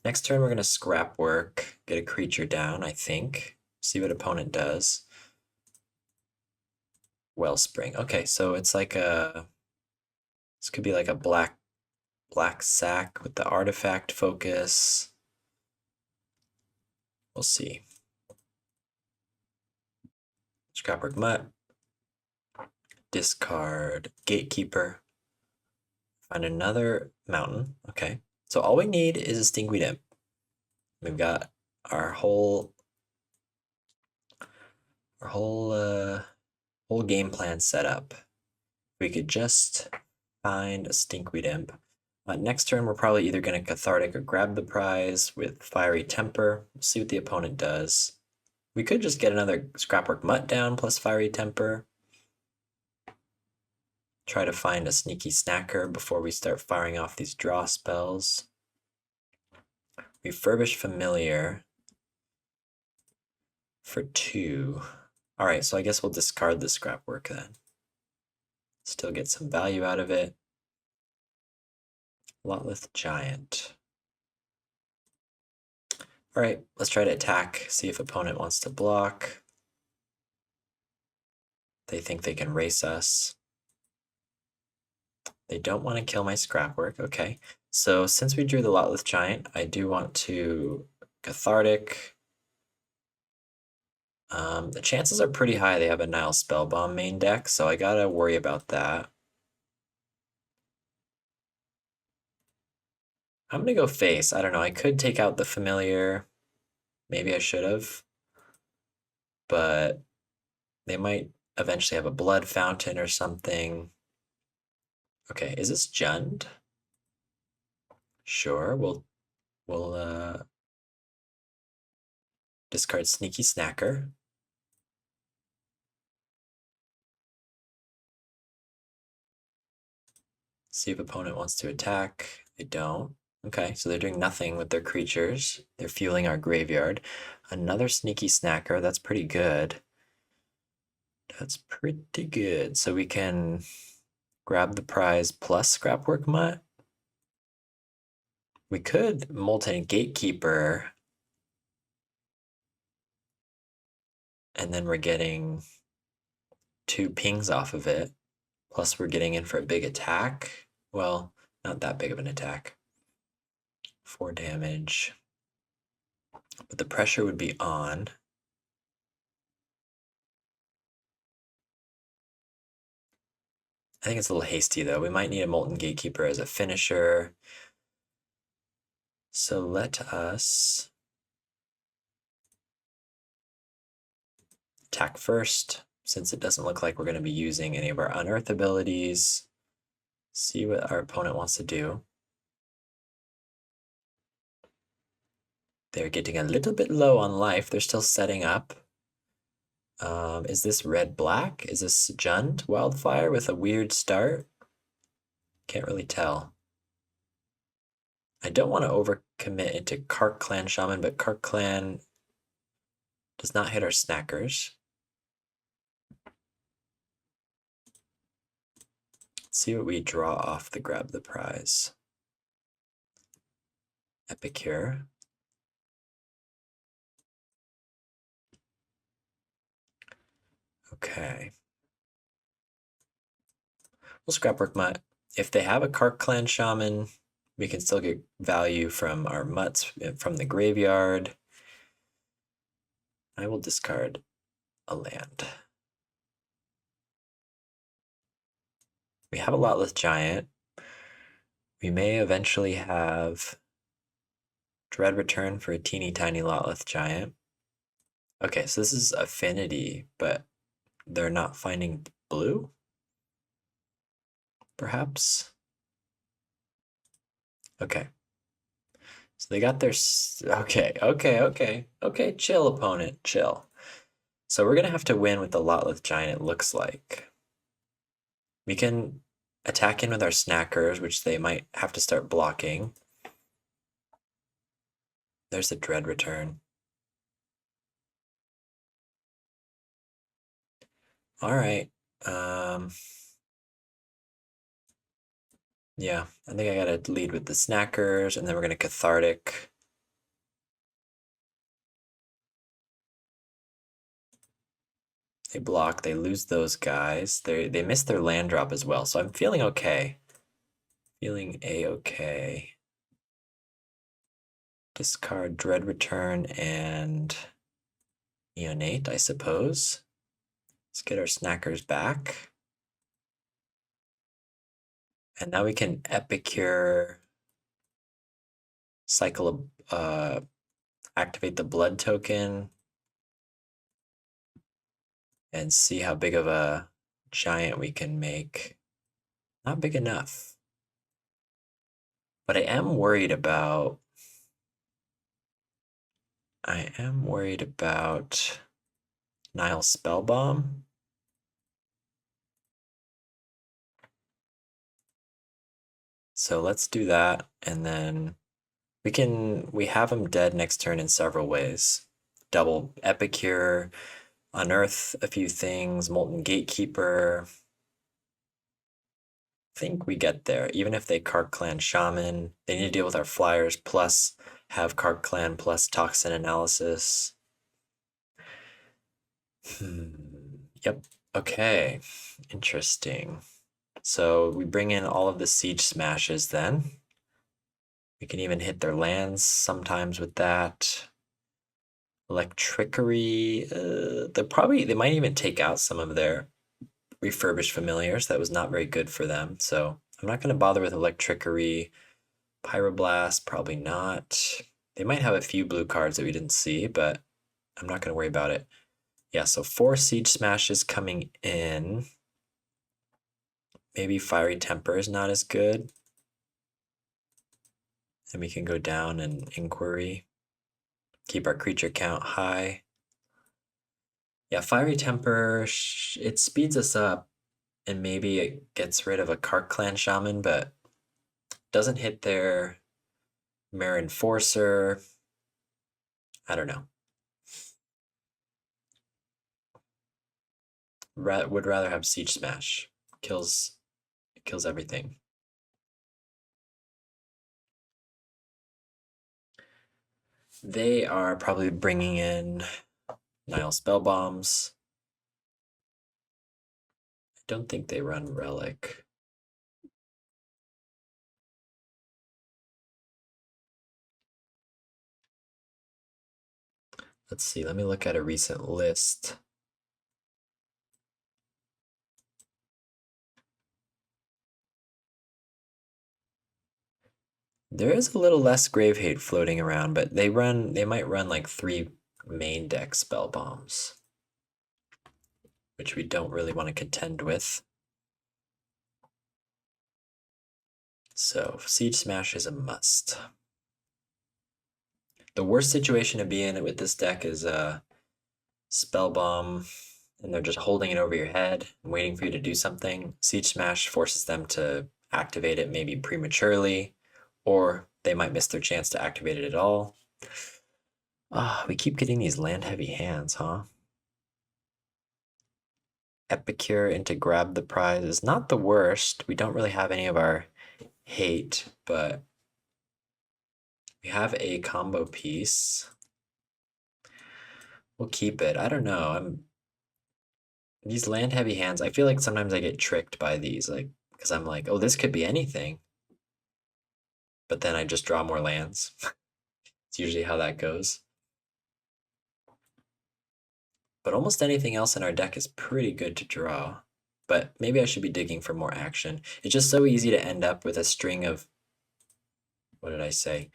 Next turn we're going to scrap work, get a creature down, I think. See what opponent does. Wellspring. Okay, so it's like a... This could be like a black sack with the artifact focus. We'll see. Scrapwork Mutt. Discard Gatekeeper. Find another mountain. Okay. So all we need is a Stinkweed Imp. We've got our whole game plan set up. We could just find a Stinkweed Imp. Next turn, we're probably either going to Cathartic or grab the prize with Fiery Temper. We'll see what the opponent does. We could just get another Scrapwork Mutt down plus Fiery Temper. Try to find a sneaky snacker before we start firing off these draw spells. Refurbish Familiar for 2. All right, so I guess we'll discard the Scrapwork then. Still get some value out of it. Lotleth Giant. All right, let's try to attack, see if opponent wants to block. They think they can race us. They don't want to kill my Scrapwork. Okay, so since we drew the Lotleth Giant, I do want to Cathartic. The chances are pretty high they have a Nile Spellbomb main deck, so I gotta worry about that. I'm gonna go face. I don't know. I could take out the Familiar. Maybe I should have. But they might eventually have a Blood Fountain or something. Okay, is this Jund? Sure, we'll discard Sneaky Snacker. See if opponent wants to attack. They don't. Okay, so they're doing nothing with their creatures. They're fueling our graveyard. Another Sneaky Snacker, that's pretty good. That's pretty good. So we can grab the prize plus Scrapwork Mutt. We could Molten Gatekeeper. And then we're getting 2 pings off of it. Plus we're getting in for a big attack. Well, not that big of an attack. 4 damage. But the pressure would be on. I think it's a little hasty though. We might need a Molten Gatekeeper as a finisher. So let us attack first, since it doesn't look like we're going to be using any of our Unearth abilities. See what our opponent wants to do. They're getting a little bit low on life. They're still setting up. Is this red-black? Is this Jund Wildfire with a weird start? Can't really tell. I don't want to overcommit into Kark Clan Shaman, but Kark Clan does not hit our snackers. Let's see what we draw off the grab the prize. Epicure. Okay. We'll scrapwork mutt. If they have a Kark Clan Shaman, we can still get value from our mutts from the graveyard. I will discard a land. We have a Lotless Giant. We may eventually have Dread Return for a teeny tiny Lotless Giant. Okay, so this is Affinity, but they're not finding blue? Perhaps? Okay. So they got their... Okay, chill, opponent, chill. So we're gonna have to win with the Lotless Giant, it looks like. We can attack in with our Snackers, which they might have to start blocking. There's the Dread Return. All right. Yeah, I think I gotta lead with the Snackers, and then we're gonna Cathartic. They block, they lose those guys. They miss their land drop as well, so I'm feeling okay. Feeling a-okay. Discard Dread Return and Neonate, I suppose. Let's get our Snackers back. And now we can Epicure, cycle activate the blood token, and see how big of a giant we can make. Not big enough. But I am worried about Nile Spellbomb. So let's do that, and then we have him dead next turn in several ways. Double Epicure, unearth a few things, Molten Gatekeeper. I think we get there. Even if they Kark Clan Shaman, they need to deal with our flyers plus have Kark Clan plus Toxin Analysis. Yep. Okay. Interesting. So we bring in all of the Siege Smashes then. We can even hit their lands sometimes with that. Electrickery, they might even take out some of their refurbished familiars. That was not very good for them. So I'm not going to bother with Electrickery. Pyroblast, probably not. They might have a few blue cards that we didn't see, but I'm not going to worry about it. Yeah, so 4 Siege Smashes coming in. Maybe Fiery Temper is not as good. And we can go down and Inquiry. Keep our creature count high. Yeah, Fiery Temper, it speeds us up, and maybe it gets rid of a Kark Clan Shaman, but doesn't hit their Mirror Enforcer. I don't know. Would rather have Siege Smash. Kills everything. They are probably bringing in Nile Spellbombs. I don't think they run Relic. Let's see, let me look at a recent list. There is a little less Grave Hate floating around, but they might run like 3 main deck spell bombs, which we don't really want to contend with. So Siege Smash is a must. The worst situation to be in with this deck is a spell bomb, and they're just holding it over your head and waiting for you to do something. Siege Smash forces them to activate it maybe prematurely, or they might miss their chance to activate it at all. We keep getting these land-heavy hands, huh? Epicure into Grab the Prize is not the worst. We don't really have any of our hate, but we have a combo piece. We'll keep it. I don't know. These land heavy hands, I feel like sometimes I get tricked by these, like, because I'm like, oh, this could be anything. But then I just draw more lands. It's usually how that goes. But almost anything else in our deck is pretty good to draw. But maybe I should be digging for more action. It's just so easy to end up with a string of, what did I say?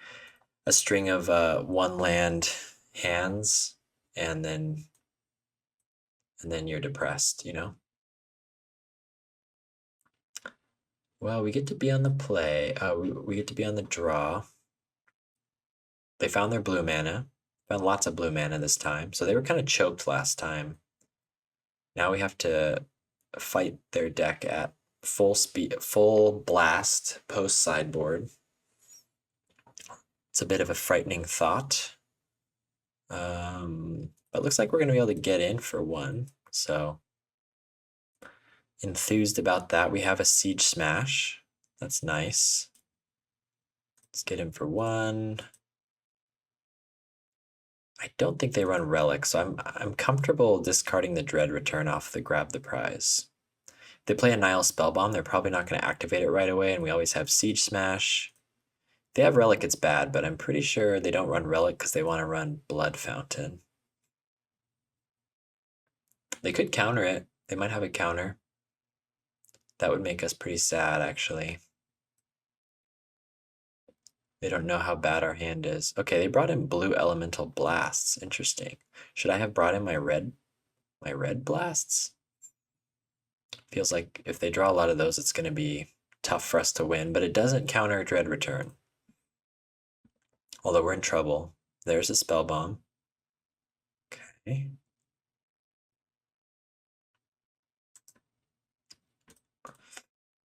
A string of one land hands, and then you're depressed, you know? Well, we get to be on the play. We get to be on the draw. They found their blue mana. Found lots of blue mana this time. So they were kind of choked last time. Now we have to fight their deck at full speed, full blast post sideboard. It's a bit of a frightening thought. But it looks like we're going to be able to get in for one. So enthused about that. We have a Siege Smash. That's nice. Let's get in for one. I don't think they run Relic, so I'm comfortable discarding the Dread Return off the Grab the Prize. If they play a Nile Spellbomb, they're probably not going to activate it right away, and we always have Siege Smash. If they have Relic, it's bad, but I'm pretty sure they don't run Relic because they want to run Blood Fountain. They could counter it. They might have a counter. That would make us pretty sad, actually. They don't know how bad our hand is. Okay, they brought in blue elemental blasts. Interesting. Should I have brought in my red blasts? Feels like if they draw a lot of those, it's going to be tough for us to win, but it doesn't counter Dread Return. Although we're in trouble. There's a spell bomb. Okay.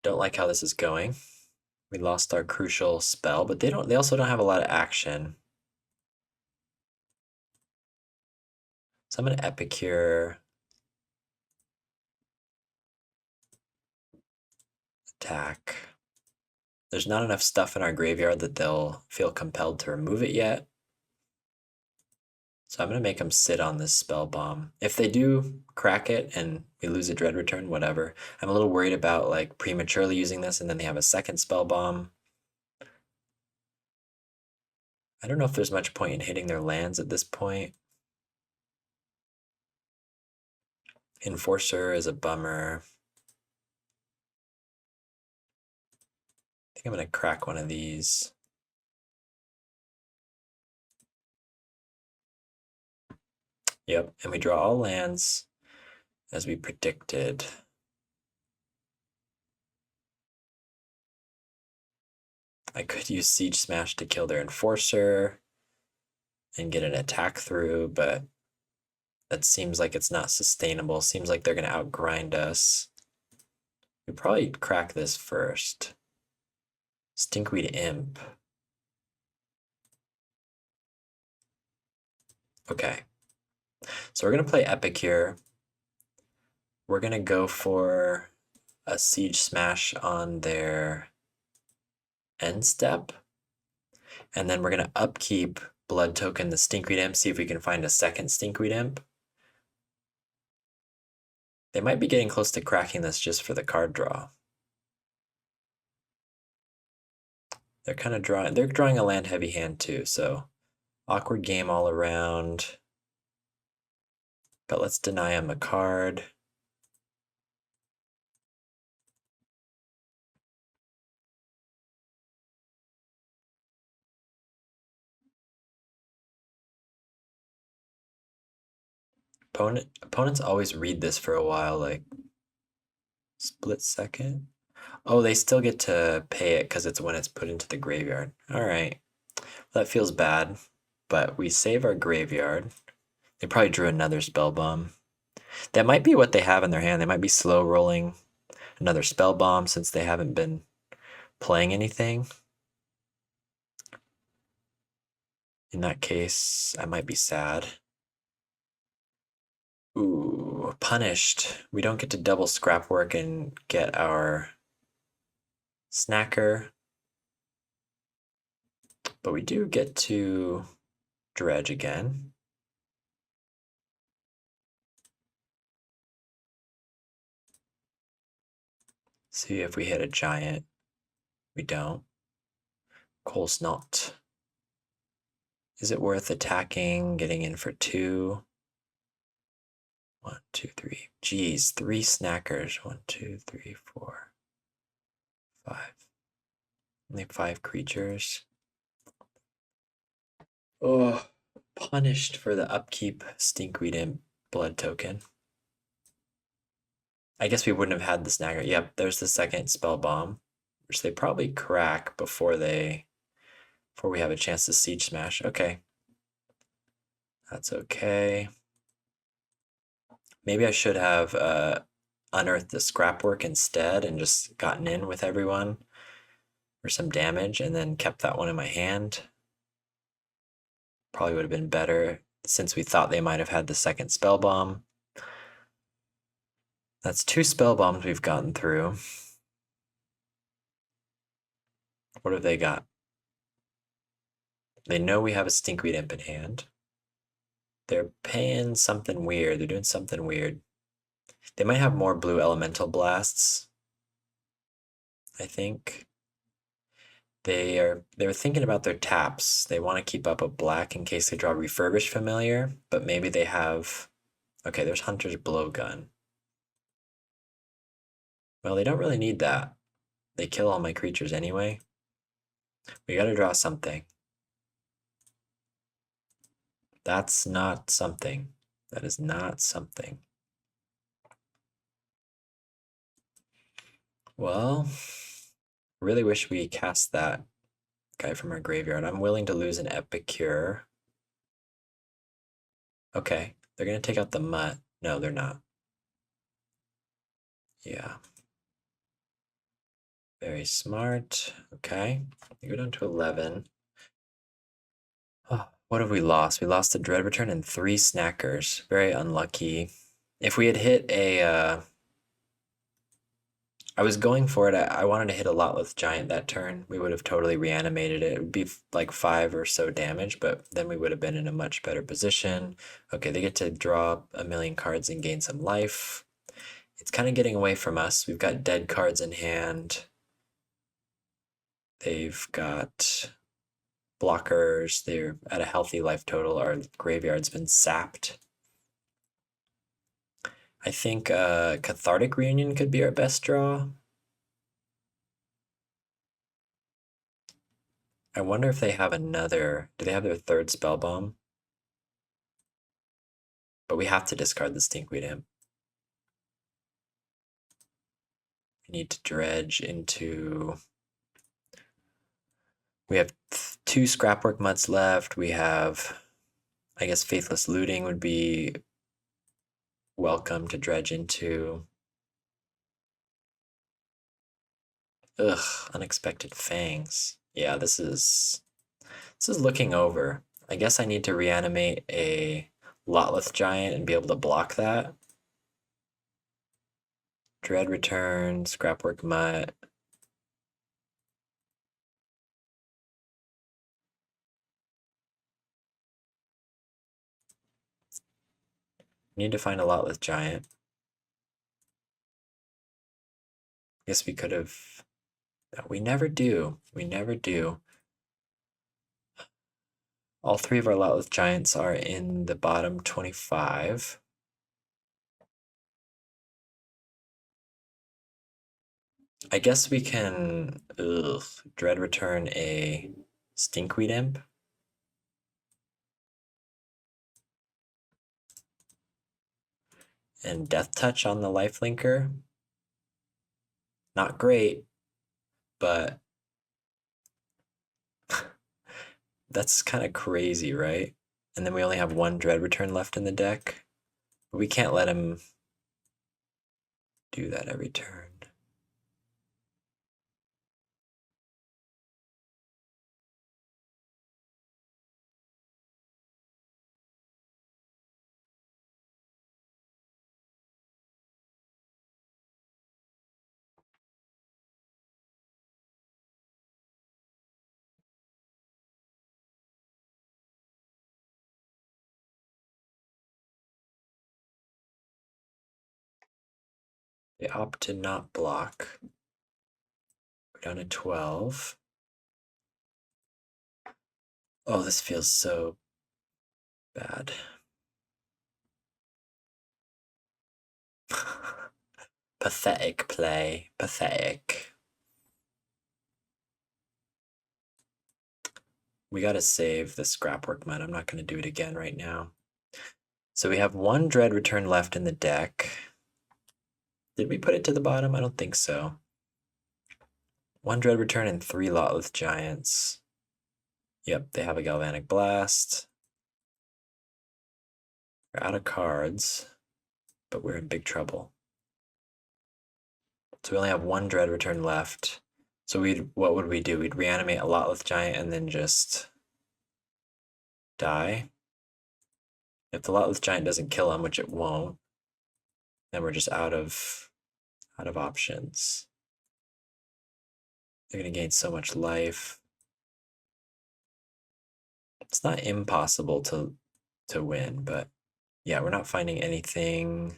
Don't like how this is going. We lost our crucial spell, but they also don't have a lot of action. So I'm gonna Epicure. Attack. There's not enough stuff in our graveyard that they'll feel compelled to remove it yet. So I'm gonna make them sit on this spell bomb. If they do crack it and we lose a Dread Return, whatever. I'm a little worried about like prematurely using this and then they have a second spell bomb. I don't know if there's much point in hitting their lands at this point. Enforcer is a bummer. I think I'm gonna crack one of these. Yep, and we draw all lands as we predicted. I could use Siege Smash to kill their Enforcer and get an attack through, but that seems like it's not sustainable. Seems like they're going to outgrind us. We probably crack this first. Stinkweed Imp. Okay. So we're going to play Epicure. We're going to go for a Siege Smash on their end step. And then we're going to upkeep Blood Token the Stinkweed Imp, see if we can find a second Stinkweed Imp. They might be getting close to cracking this just for the card draw. They're kind of drawing a land heavy hand too, so awkward game all around. But let's deny him a card. Opponents always read this for a while, like split second. Oh, they still get to pay it because it's when it's put into the graveyard. All right, that feels bad, but we save our graveyard. They probably drew another spell bomb. That might be what they have in their hand. They might be slow rolling another spell bomb since they haven't been playing anything. In that case, I might be sad. Ooh, punished. We don't get to double scrap work and get our snacker. But we do get to dredge again. See if we hit a giant. We don't. Cole's not. Is it worth attacking, getting in for 2? 1, 2, 3. Geez, 3 snackers. 1, 2, 3, 4, 5. Only 5 creatures. Oh, punished for the upkeep Stinkweed Imp blood token. I guess we wouldn't have had the snacker. Yep, there's the second spell bomb, which they probably crack before we have a chance to siege smash. Okay. That's okay. Maybe I should have unearthed the scrapwork instead and just gotten in with everyone for some damage and then kept that one in my hand. Probably would have been better since we thought they might have had the second spell bomb. That's 2 spell bombs we've gotten through. What have they got? They know we have a Stinkweed Imp in hand. They're paying something weird. They're doing something weird. They might have more blue elemental blasts, I think. They're thinking about their taps. They want to keep up a black in case they draw Refurbished Familiar, but maybe they have... Okay, there's Hunter's Blowgun. Well, they don't really need that. They kill all my creatures anyway. We gotta draw something. That's not something. That is not something. Well, really wish we cast that guy from our graveyard. I'm willing to lose an Epicure. Okay, they're gonna take out the Mutt. No, they're not. Yeah. Very smart. Okay, we go down to 11. Oh, what have we lost? We lost the Dread Return and 3 Snackers. Very unlucky. If we had hit a... I was going for it. I wanted to hit a Lotleth Giant that turn. We would have totally reanimated it. It would be like 5 or so damage, but then we would have been in a much better position. Okay, they get to draw a million cards and gain some life. It's kind of getting away from us. We've got dead cards in hand. They've got blockers. They're at a healthy life total. Our graveyard's been sapped. I think Cathartic Reunion could be our best draw. I wonder if they have another... Do they have their 3rd spell bomb? But we have to discard the Stinkweed Imp. We need to dredge into... We have 2 Scrapwork Mutts left. We have... I guess Faithless Looting would be welcome to dredge into. Ugh, Unexpected Fangs. Yeah, this is looking over. I guess I need to reanimate a Lotleth Giant and be able to block that. Dread Return, Scrapwork Mutt. Need to find a Lotleth Giant. Guess we could have... We never do. We never do. All 3 of our Lotleth Giants are in the bottom 25. I guess we can Dread Return a Stinkweed Imp. And Death Touch on the Lifelinker. Not great, but that's kind of crazy, right? And then we only have 1 Dread Return left in the deck. But we can't let him do that every turn. They opt to not block. Down to 12. Oh, this feels so bad. Pathetic play. Pathetic. We gotta save the scrapwork mud. I'm not gonna do it again right now. So we have one Dread Return left in the deck. Did we put it to the bottom? I don't think so. One Dread Return and 3 Lotless Giants. Yep, they have a Galvanic Blast. We're out of cards, but we're in big trouble. So we only have one Dread Return left. So what would we do? We'd reanimate a Lotless Giant and then just die. If the Lotless Giant doesn't kill him, which it won't, then we're just out of options. They're gonna gain so much life. It's not impossible to win, but yeah, we're not finding anything.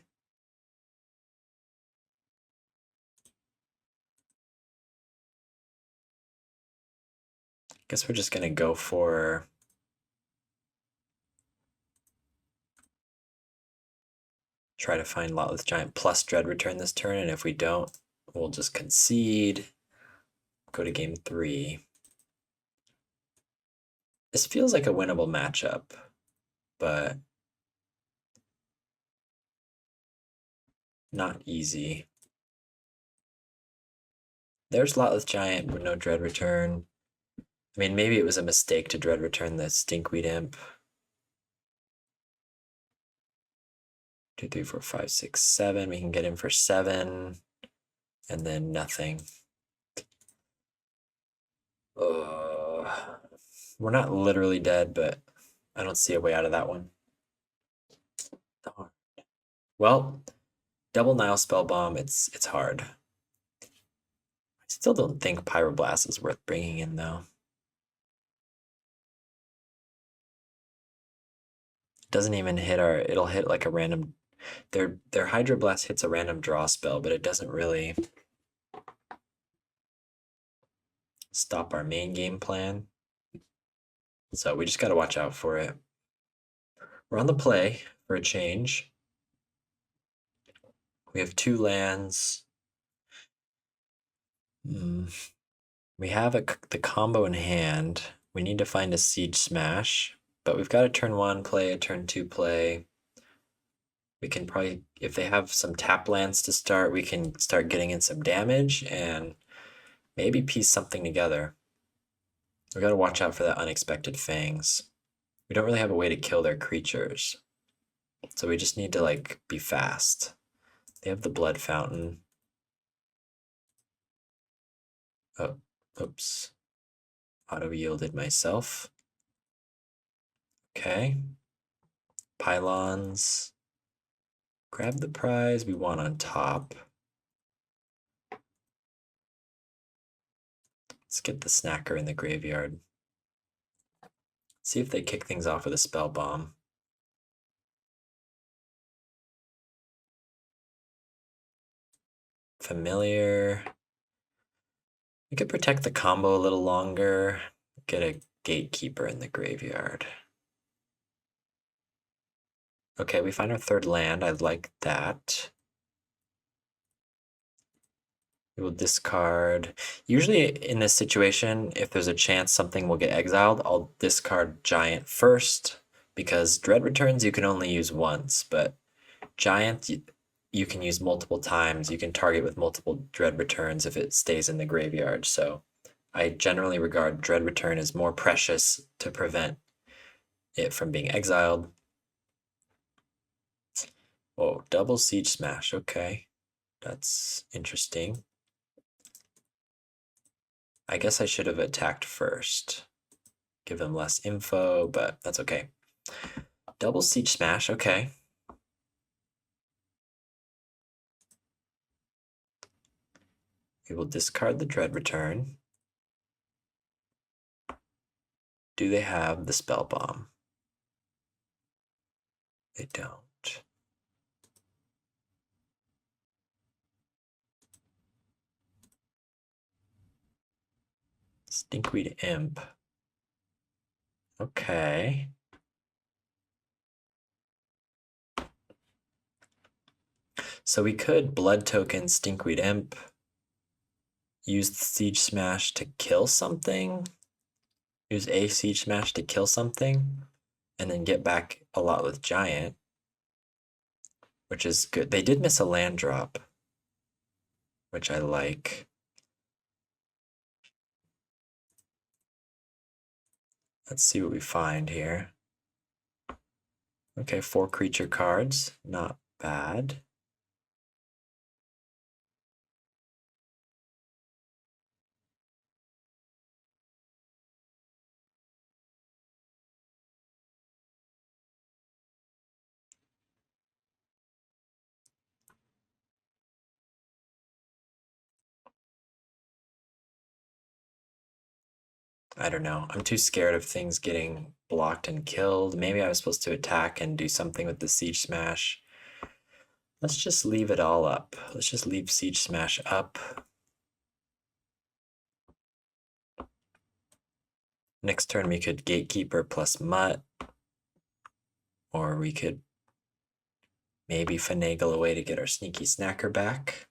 Guess we're just gonna go for try to find Lotless Giant plus Dread Return this turn, and if we don't, we'll just concede. Go to game 3. This feels like a winnable matchup, but not easy. There's Lotless Giant with no Dread Return. I mean, maybe it was a mistake to Dread Return the Stinkweed Imp. 2, 3, 4, 5, 6, 7. We can get in for 7, and then nothing. We're not literally dead, but I don't see a way out of that one. Darn. Well, double Nile Spell Bomb, it's hard. I still don't think Pyroblast is worth bringing in, though. It doesn't even hit it'll hit like a random, their Hydroblast hits a random draw spell, but it doesn't really stop our main game plan. So we just gotta watch out for it. We're on the play for a change. We have 2 lands. We have the combo in hand. We need to find a Siege Smash, but we've got a turn 1 play, a turn 2 play. We can probably, if they have some tap lands to start, we can start getting in some damage and maybe piece something together. We gotta watch out for that Unexpected Fangs. We don't really have a way to kill their creatures, so we just need to like be fast. They have the Blood Fountain. Oh, oops. Auto-yielded myself. Okay. Pylons. Grab the prize we want on top. Let's get the Snacker in the graveyard. See if they kick things off with a Spell Bomb. Familiar. We could protect the combo a little longer. Get a Gatekeeper in the graveyard. Okay, we find our 3rd land. I like that. We will discard. Usually in this situation, if there's a chance something will get exiled, I'll discard Giant first, because Dread Returns you can only use once, but Giant you can use multiple times. You can target with multiple Dread Returns if it stays in the graveyard. So I generally regard Dread Return as more precious to prevent it from being exiled. Oh, double Siege Smash. Okay, that's interesting. I guess I should have attacked first. Give them less info, but that's okay. Double Siege Smash, okay. We will discard the Dread Return. Do they have the Spell Bomb? They don't. Stinkweed Imp. Okay. So we could Blood Token Stinkweed Imp, use the Siege Smash to kill something, use a Siege Smash to kill something, and then get back a lot with Giant, which is good. They did miss a land drop, which I like. Let's see what we find here. Okay, 4 creature cards, not bad. I don't know. I'm too scared of things getting blocked and killed. Maybe I was supposed to attack and do something with the Siege Smash. Let's just leave it all up. Let's just leave Siege Smash up. Next turn we could Gatekeeper plus Mutt. Or we could maybe finagle a way to get our Sneaky Snacker back.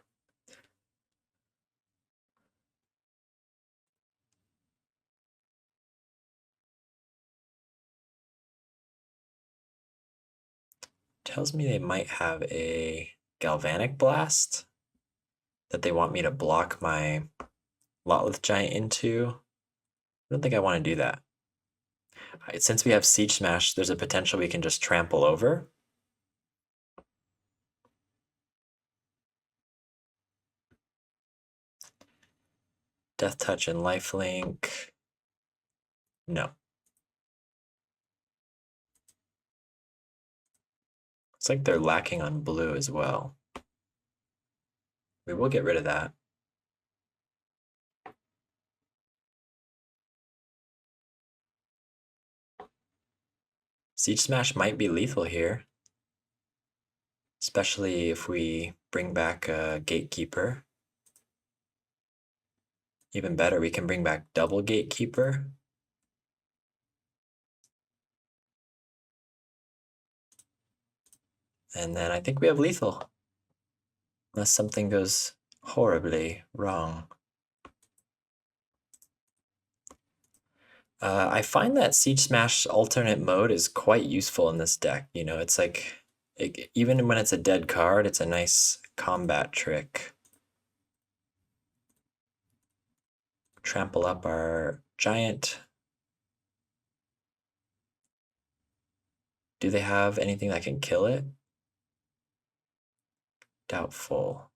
Tells me they might have a Galvanic Blast that they want me to block my Lotleth Giant into. I don't think I want to do that. Since we have Siege Smash, there's a potential we can just trample over. Death Touch and Lifelink. No. It's like they're lacking on blue as well. We will get rid of that. Siege Smash might be lethal here. Especially if we bring back a Gatekeeper. Even better, we can bring back double Gatekeeper. And then I think we have lethal. Unless something goes horribly wrong. I find that Siege Smash alternate mode is quite useful in this deck. You know, it's like, even when it's a dead card, it's a nice combat trick. Trample up our Giant. Do they have anything that can kill it? Doubtful.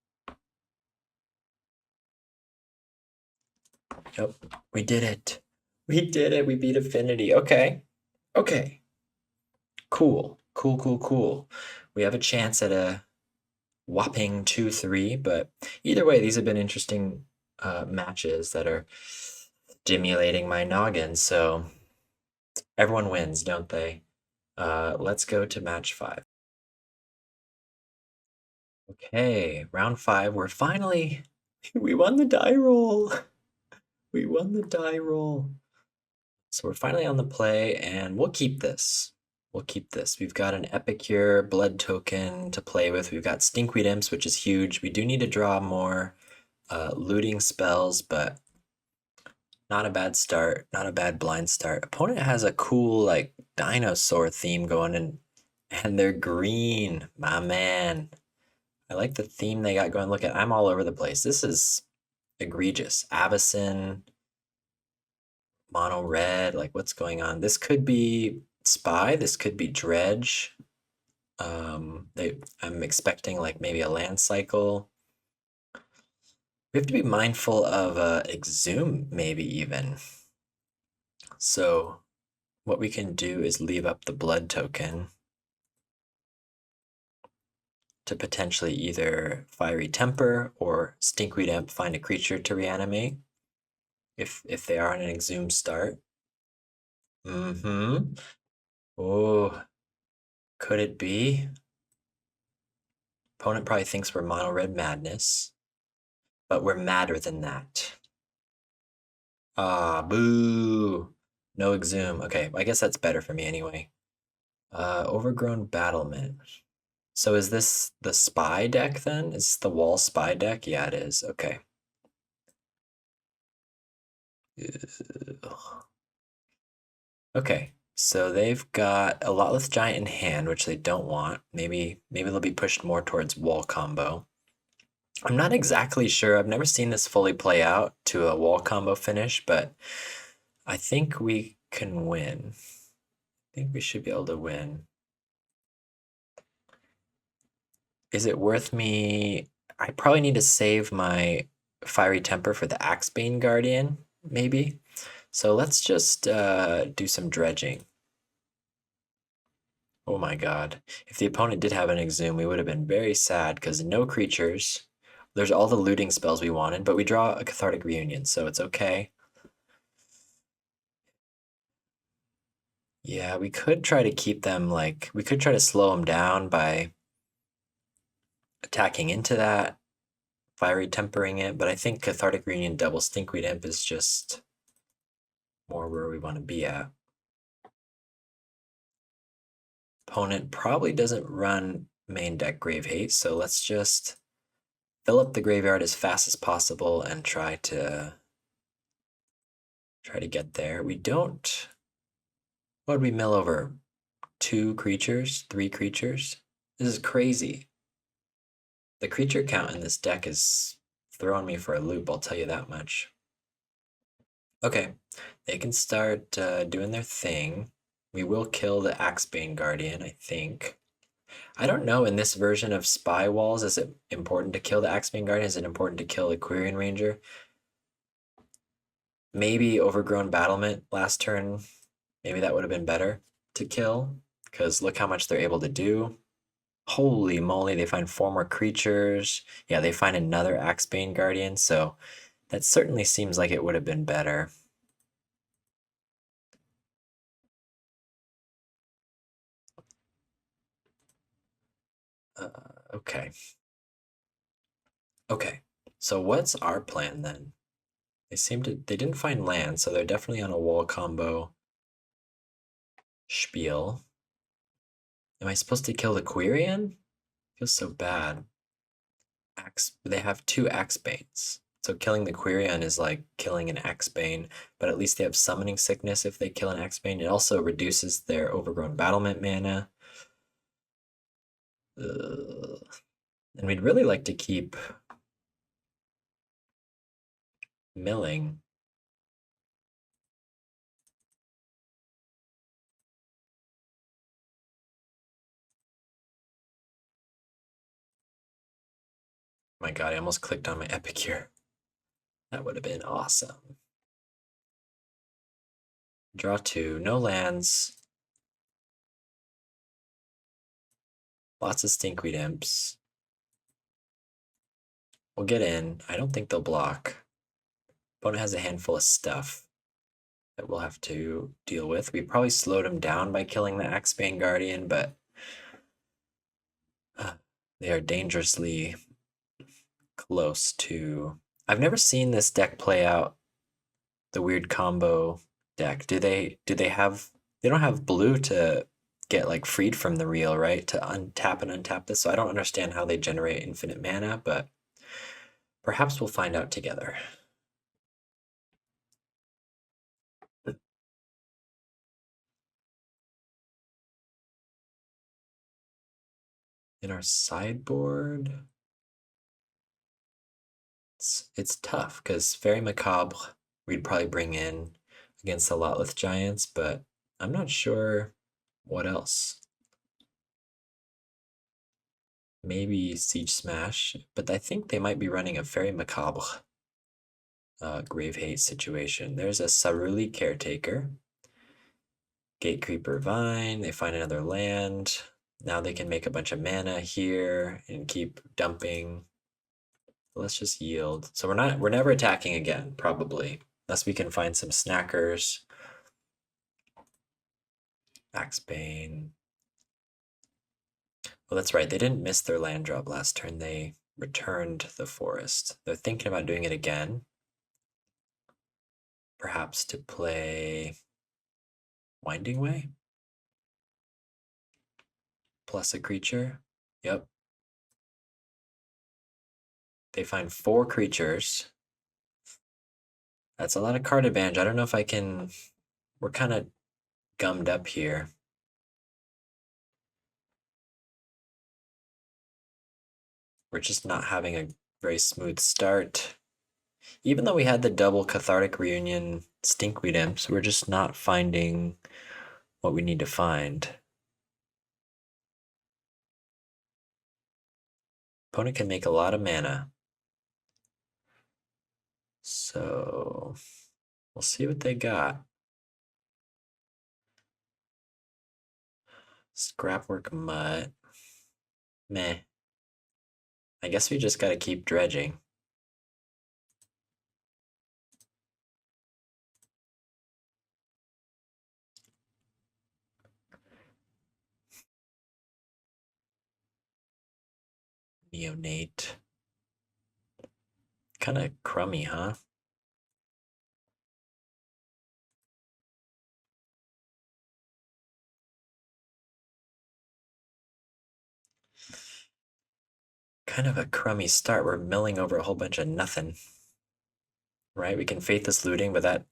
Yep, we did it. We did it. We beat Affinity. Okay. Okay. Cool. Cool, cool, cool. We have a chance at a whopping 2-3, but either way, these have been interesting matches that are stimulating my noggin, so everyone wins, don't they? Let's go to match 5. Okay, round 5, we're finally, we won the die roll. We won the die roll. So we're finally on the play, and we'll keep this. We'll keep this. We've got an Epicure Blood Token to play with. We've got Stinkweed Imps, which is huge. We do need to draw more looting spells, but not a bad start. Not a bad blind start. Opponent has a cool, like, dinosaur theme going in, and they're green. My man. I like the theme they got going. Look at, I'm all over the place. This is egregious. Avacyn, mono red, like what's going on? This could be Spy, this could be Dredge. I'm expecting like maybe a land cycle. We have to be mindful of Exhume, maybe even. So what we can do is leave up the Blood Token to potentially either Fiery Temper or Stinkweed Imp, find a creature to reanimate if they are on an Exhume start. Oh, could it be? Opponent probably thinks we're mono-red madness, but we're madder than that. Ah, boo. No exhume. Okay, I guess that's better for me anyway. Overgrown battlement. So is this the spy deck then? Is the wall spy deck? Yeah, it is. Okay. Ugh. Okay. So they've got a Lotless Giant in hand, which they don't want. Maybe they'll be pushed more towards wall combo. I'm not exactly sure. I've never seen this fully play out to a wall combo finish, but I think we can win. I think we should be able to win. Is it worth me? I probably need to save my Fiery Temper for the Axebane Guardian, maybe. So let's just do some dredging. Oh my god. If the opponent did have an Exhume, we would have been very sad because no creatures. There's all the looting spells we wanted, but we draw a Cathartic Reunion, so it's okay. Yeah, we could try to keep them like, we could try to slow them down by attacking into that, Fiery Tempering it, but I think Cathartic Reunion double Stinkweed Imp is just more where we want to be at. Opponent probably doesn't run main deck Grave Hate, so let's just fill up the graveyard as fast as possible and try to get there. We don't. What would we mill over? 2 creatures? 3 creatures? This is crazy. The creature count in this deck is throwing me for a loop, I'll tell you that much. Okay, they can start doing their thing. We will kill the Axebane Guardian, I think. I don't know, in this version of Spy Walls, is it important to kill the Axebane Guardian? Is it important to kill the Quirion Ranger? Maybe Overgrown Battlement last turn. Maybe that would have been better to kill, because look how much they're able to do. Holy moly, they find 4 more creatures. Yeah, they find another Axebane Guardian, so that certainly seems like it would have been better. Okay. Okay, so what's our plan then? They didn't find land, so they're definitely on a wall combo spiel. Am I supposed to kill the Quirion? Feels so bad. They have 2 Axebanes. So killing the Quirion is like killing an Axebane, but at least they have summoning sickness if they kill an Axebane. It also reduces their overgrown battlement mana. Ugh. And we'd really like to keep milling. My god, I almost clicked on my Epicure. That would have been awesome. Draw 2, no lands. Lots of Stinkweed Imps. We'll get in. I don't think they'll block. Opponent has a handful of stuff that we'll have to deal with. We probably slowed him down by killing the Axebane Guardian, but they are dangerously close to... I've never seen this deck play out, the weird combo deck. Do they have... They don't have blue to get like freed from the reel, right? To untap and untap this. So I don't understand how they generate infinite mana, but perhaps we'll find out together. In our sideboard, it's tough because Fairy Macabre we'd probably bring in against the Lotless Giants, but I'm not sure what else. Maybe Siege Smash, but I think they might be running a Fairy Macabre Grave Hate situation. There's a Saruli Caretaker, Gatecreeper Vine, they find another land. Now they can make a bunch of mana here and keep dumping. Let's just yield. So we're never attacking again, probably. Unless we can find some snackers. Axebane. Well, that's right. They didn't miss their land drop last turn. They returned the forest. They're thinking about doing it again. perhaps to play Winding Way? Plus a creature? Yep. They find 4 creatures. That's a lot of card advantage. I don't know if I can... We're kind of gummed up here. We're just not having a very smooth start. Even though we had the double Cathartic Reunion Stinkweed Imps, we're just not finding what we need to find. Opponent can make a lot of mana. So we'll see what they got. Scrapwork Mutt. Meh. I guess we just gotta keep dredging. Neonate. Kinda crummy, huh? Kind of a crummy start. We're milling over a whole bunch of nothing. Right? We can Faithless Looting, but that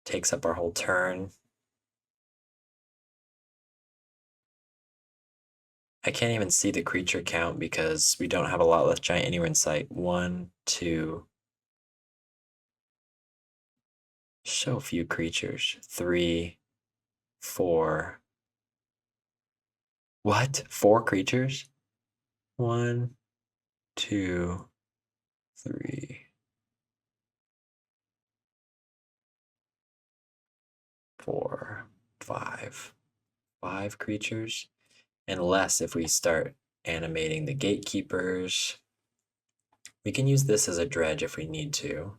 takes up our whole turn. I can't even see the creature count because we don't have a Lotless Giant anywhere in sight. 1, 2. So few creatures. 3, 4. What? 4 creatures? 1, 2, 3, 4, 5. 5 creatures? And less if we start animating the gatekeepers. We can use this as a dredge if we need to.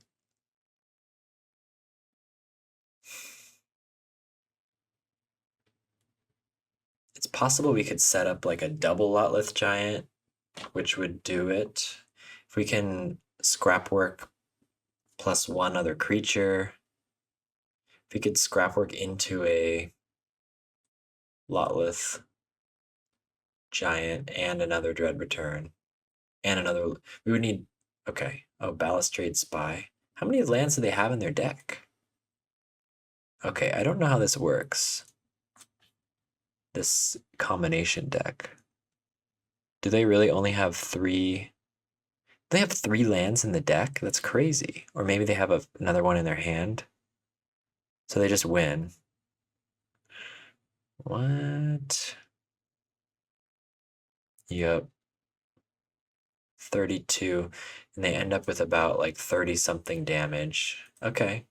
It's possible we could set up like a double Lotleth Giant, which would do it. If we can scrapwork plus 1 other creature, if we could scrapwork into a Lotleth Giant and another Dread Return, and another, we would need, okay, oh, Balustrade Spy. How many lands do they have in their deck? Okay, I don't know how this works. This combination deck. Do they really only have 3? They have 3 lands in the deck? That's crazy. Or maybe they have another one in their hand. So they just win. What? Yep. 32. And they end up with about like 30 something damage. Okay.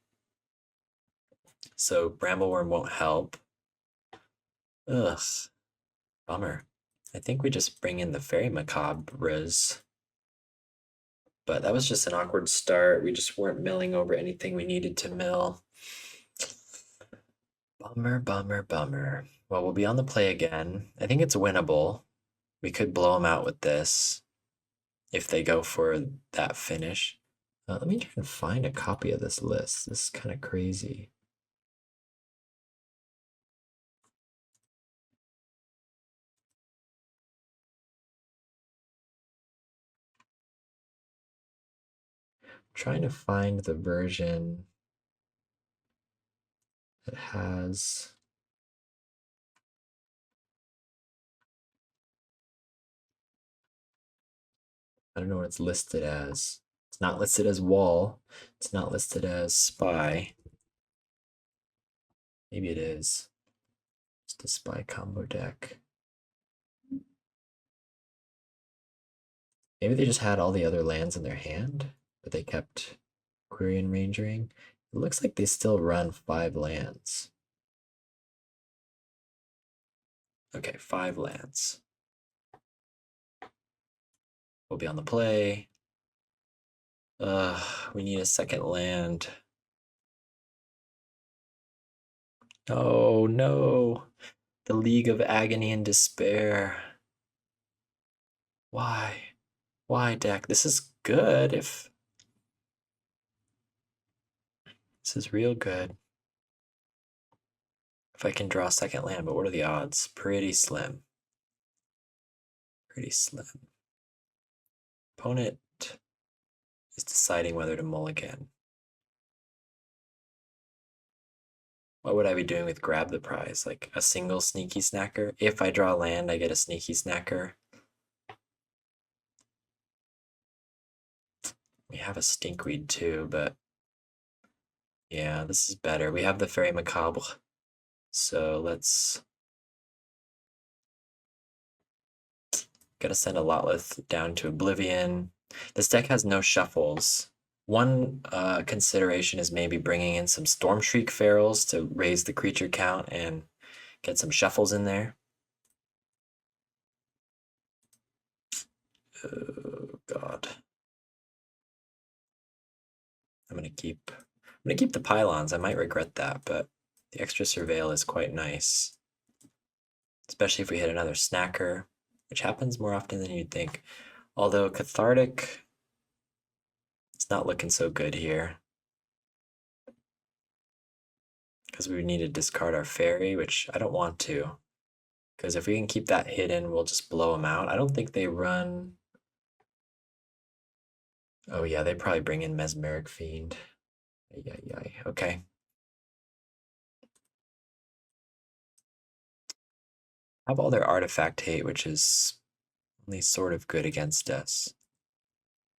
So Brambleworm won't help. Ugh. Bummer. I think we just bring in the Fairy Macabres. But that was just an awkward start. We just weren't milling over anything we needed to mill. Bummer, bummer, bummer. Well, we'll be on the play again. I think it's winnable. We could blow them out with this if they go for that finish. Let me try and find a copy of this list. This is kind of crazy. Trying to find the version that has... I don't know what it's listed as. It's not listed as wall. It's not listed as spy. Maybe it is. It's the spy combo deck. Maybe they just had all the other lands in their hand, but they kept Quirion Rangering. It looks like they still run 5 lands. Okay, 5 lands. We'll be on the play. We need a second land. Oh no, the League of Agony and Despair. Why? Why, deck? This is good if This is real good. If I can draw a second land, but what are the odds? Pretty slim. Pretty slim. Opponent is deciding whether to mulligan. What would I be doing with grab the prize? Like a single sneaky snacker? If I draw land, I get a sneaky snacker. We have a stinkweed too, but yeah, this is better. We have the Fairy Macabre. So let's... Gotta send a Lotleth down to Oblivion. This deck has no shuffles. One consideration is maybe bringing in some Stormshriek Ferals to raise the creature count and get some shuffles in there. Oh god. I'm gonna keep the pylons. I might regret that, but the extra surveil is quite nice. Especially if we hit another snacker, which happens more often than you'd think. Although Cathartic, it's not looking so good here. Because we need to discard our fairy, which I don't want to. Because if we can keep that hidden, we'll just blow them out. I don't think they run... Oh yeah, they probably bring in Mesmeric Fiend. Yeah, okay. Have all their artifact hate, which is only sort of good against us.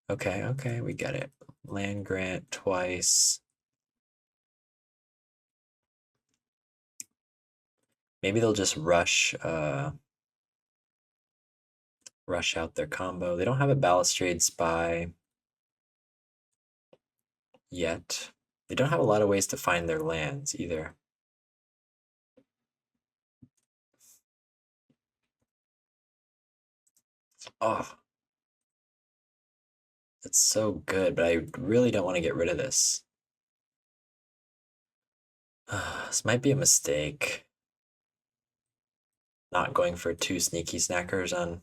Okay, we get it. Land grant twice. Maybe they'll just rush out their combo. They don't have a Balustrade Spy yet. They don't have a lot of ways to find their lands either. Oh, that's so good, but I really don't want to get rid of this. This might be a mistake. Not going for 2 sneaky snackers on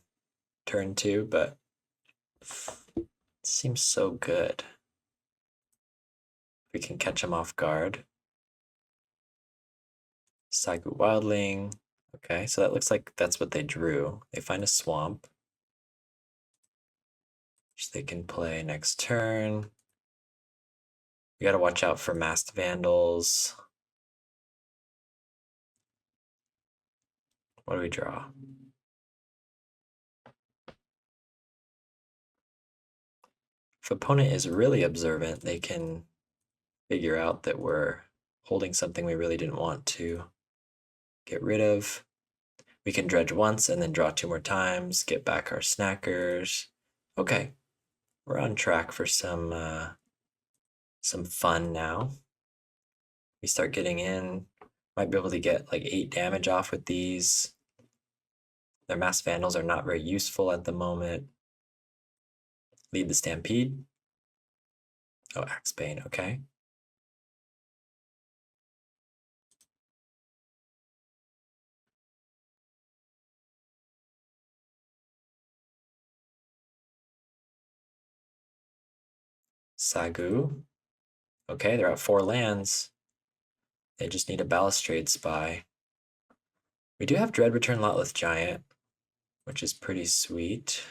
turn 2, but it seems so good. We can catch them off guard. Sagu Wildling. Okay, so that looks like that's what they drew. They find a swamp, which they can play next turn. We gotta watch out for Masked Vandals. What do we draw? If opponent is really observant, they can figure out that we're holding something we really didn't want to get rid of. We can dredge once and then draw 2 more times, get back our snackers. Okay, we're on track for some fun now. We start getting in. Might be able to get like 8 damage off with these. Their Masked Vandals are not very useful at the moment. Lead the Stampede. Oh, Axebane, okay. Sagu. Okay, they're at 4 lands. They just need a Balustrade Spy. We do have Dread Return Lotleth Giant, which is pretty sweet.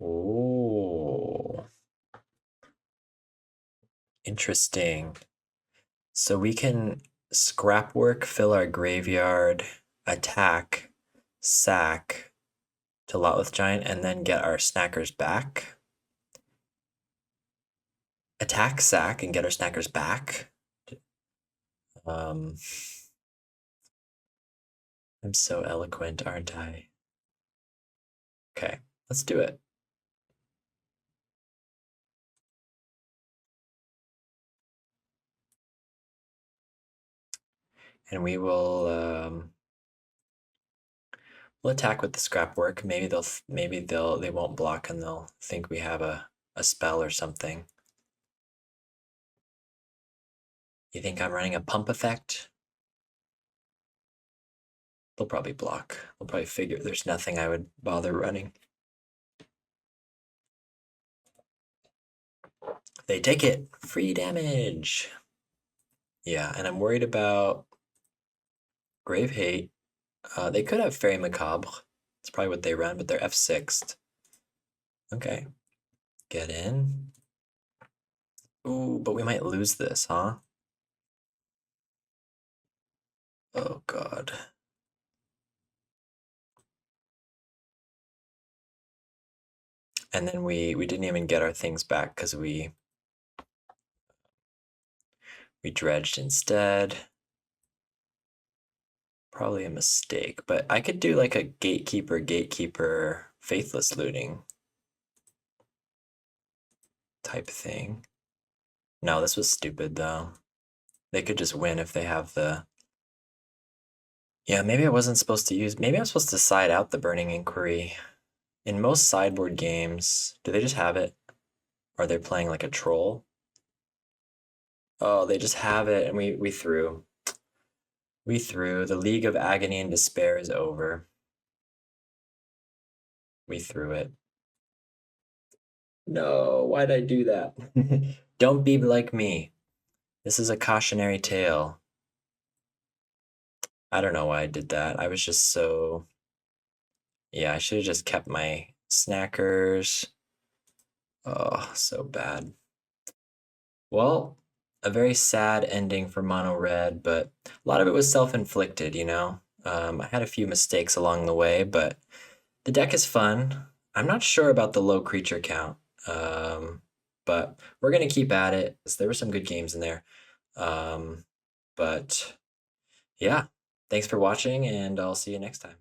Oh, interesting. So we can Scrapwork, fill our graveyard, attack, sack to Lotleth Giant, and then get our snackers back. Attack, sack, and get our snackers back. I'm so eloquent, aren't I? Okay, let's do it. And we will we'll attack with the Scrapwork. Maybe they won't block and they'll think we have a spell or something. You think I'm running a pump effect? They'll probably block. They'll probably figure there's nothing I would bother running. They take it. Free damage. Yeah, and I'm worried about Grave Hate. They could have Fairy Macabre. That's probably what they run, but they're F6'd. Okay. Get in. Ooh, but we might lose this, huh? Oh god. And then we didn't even get our things back because we dredged instead. Probably a mistake, but I could do like a gatekeeper faithless looting type thing. No, this was stupid though. They could just win if they have the... Yeah, maybe I wasn't supposed to use... Maybe I'm supposed to side out the Burning Inquiry. In most sideboard games, do they just have it? Are they playing like a troll? Oh, they just have it and we threw. We threw. The League of Agony and Despair is over. We threw it. No, why'd I do that? Don't be like me. This is a cautionary tale. I don't know why I did that. I was just so... Yeah, I should have just kept my snackers. Oh, so bad. Well, a very sad ending for Mono Red, but a lot of it was self-inflicted, you know? I had a few mistakes along the way, but the deck is fun. I'm not sure about the low creature count, but we're gonna keep at it. There were some good games in there. Um, but yeah, thanks for watching, and I'll see you next time.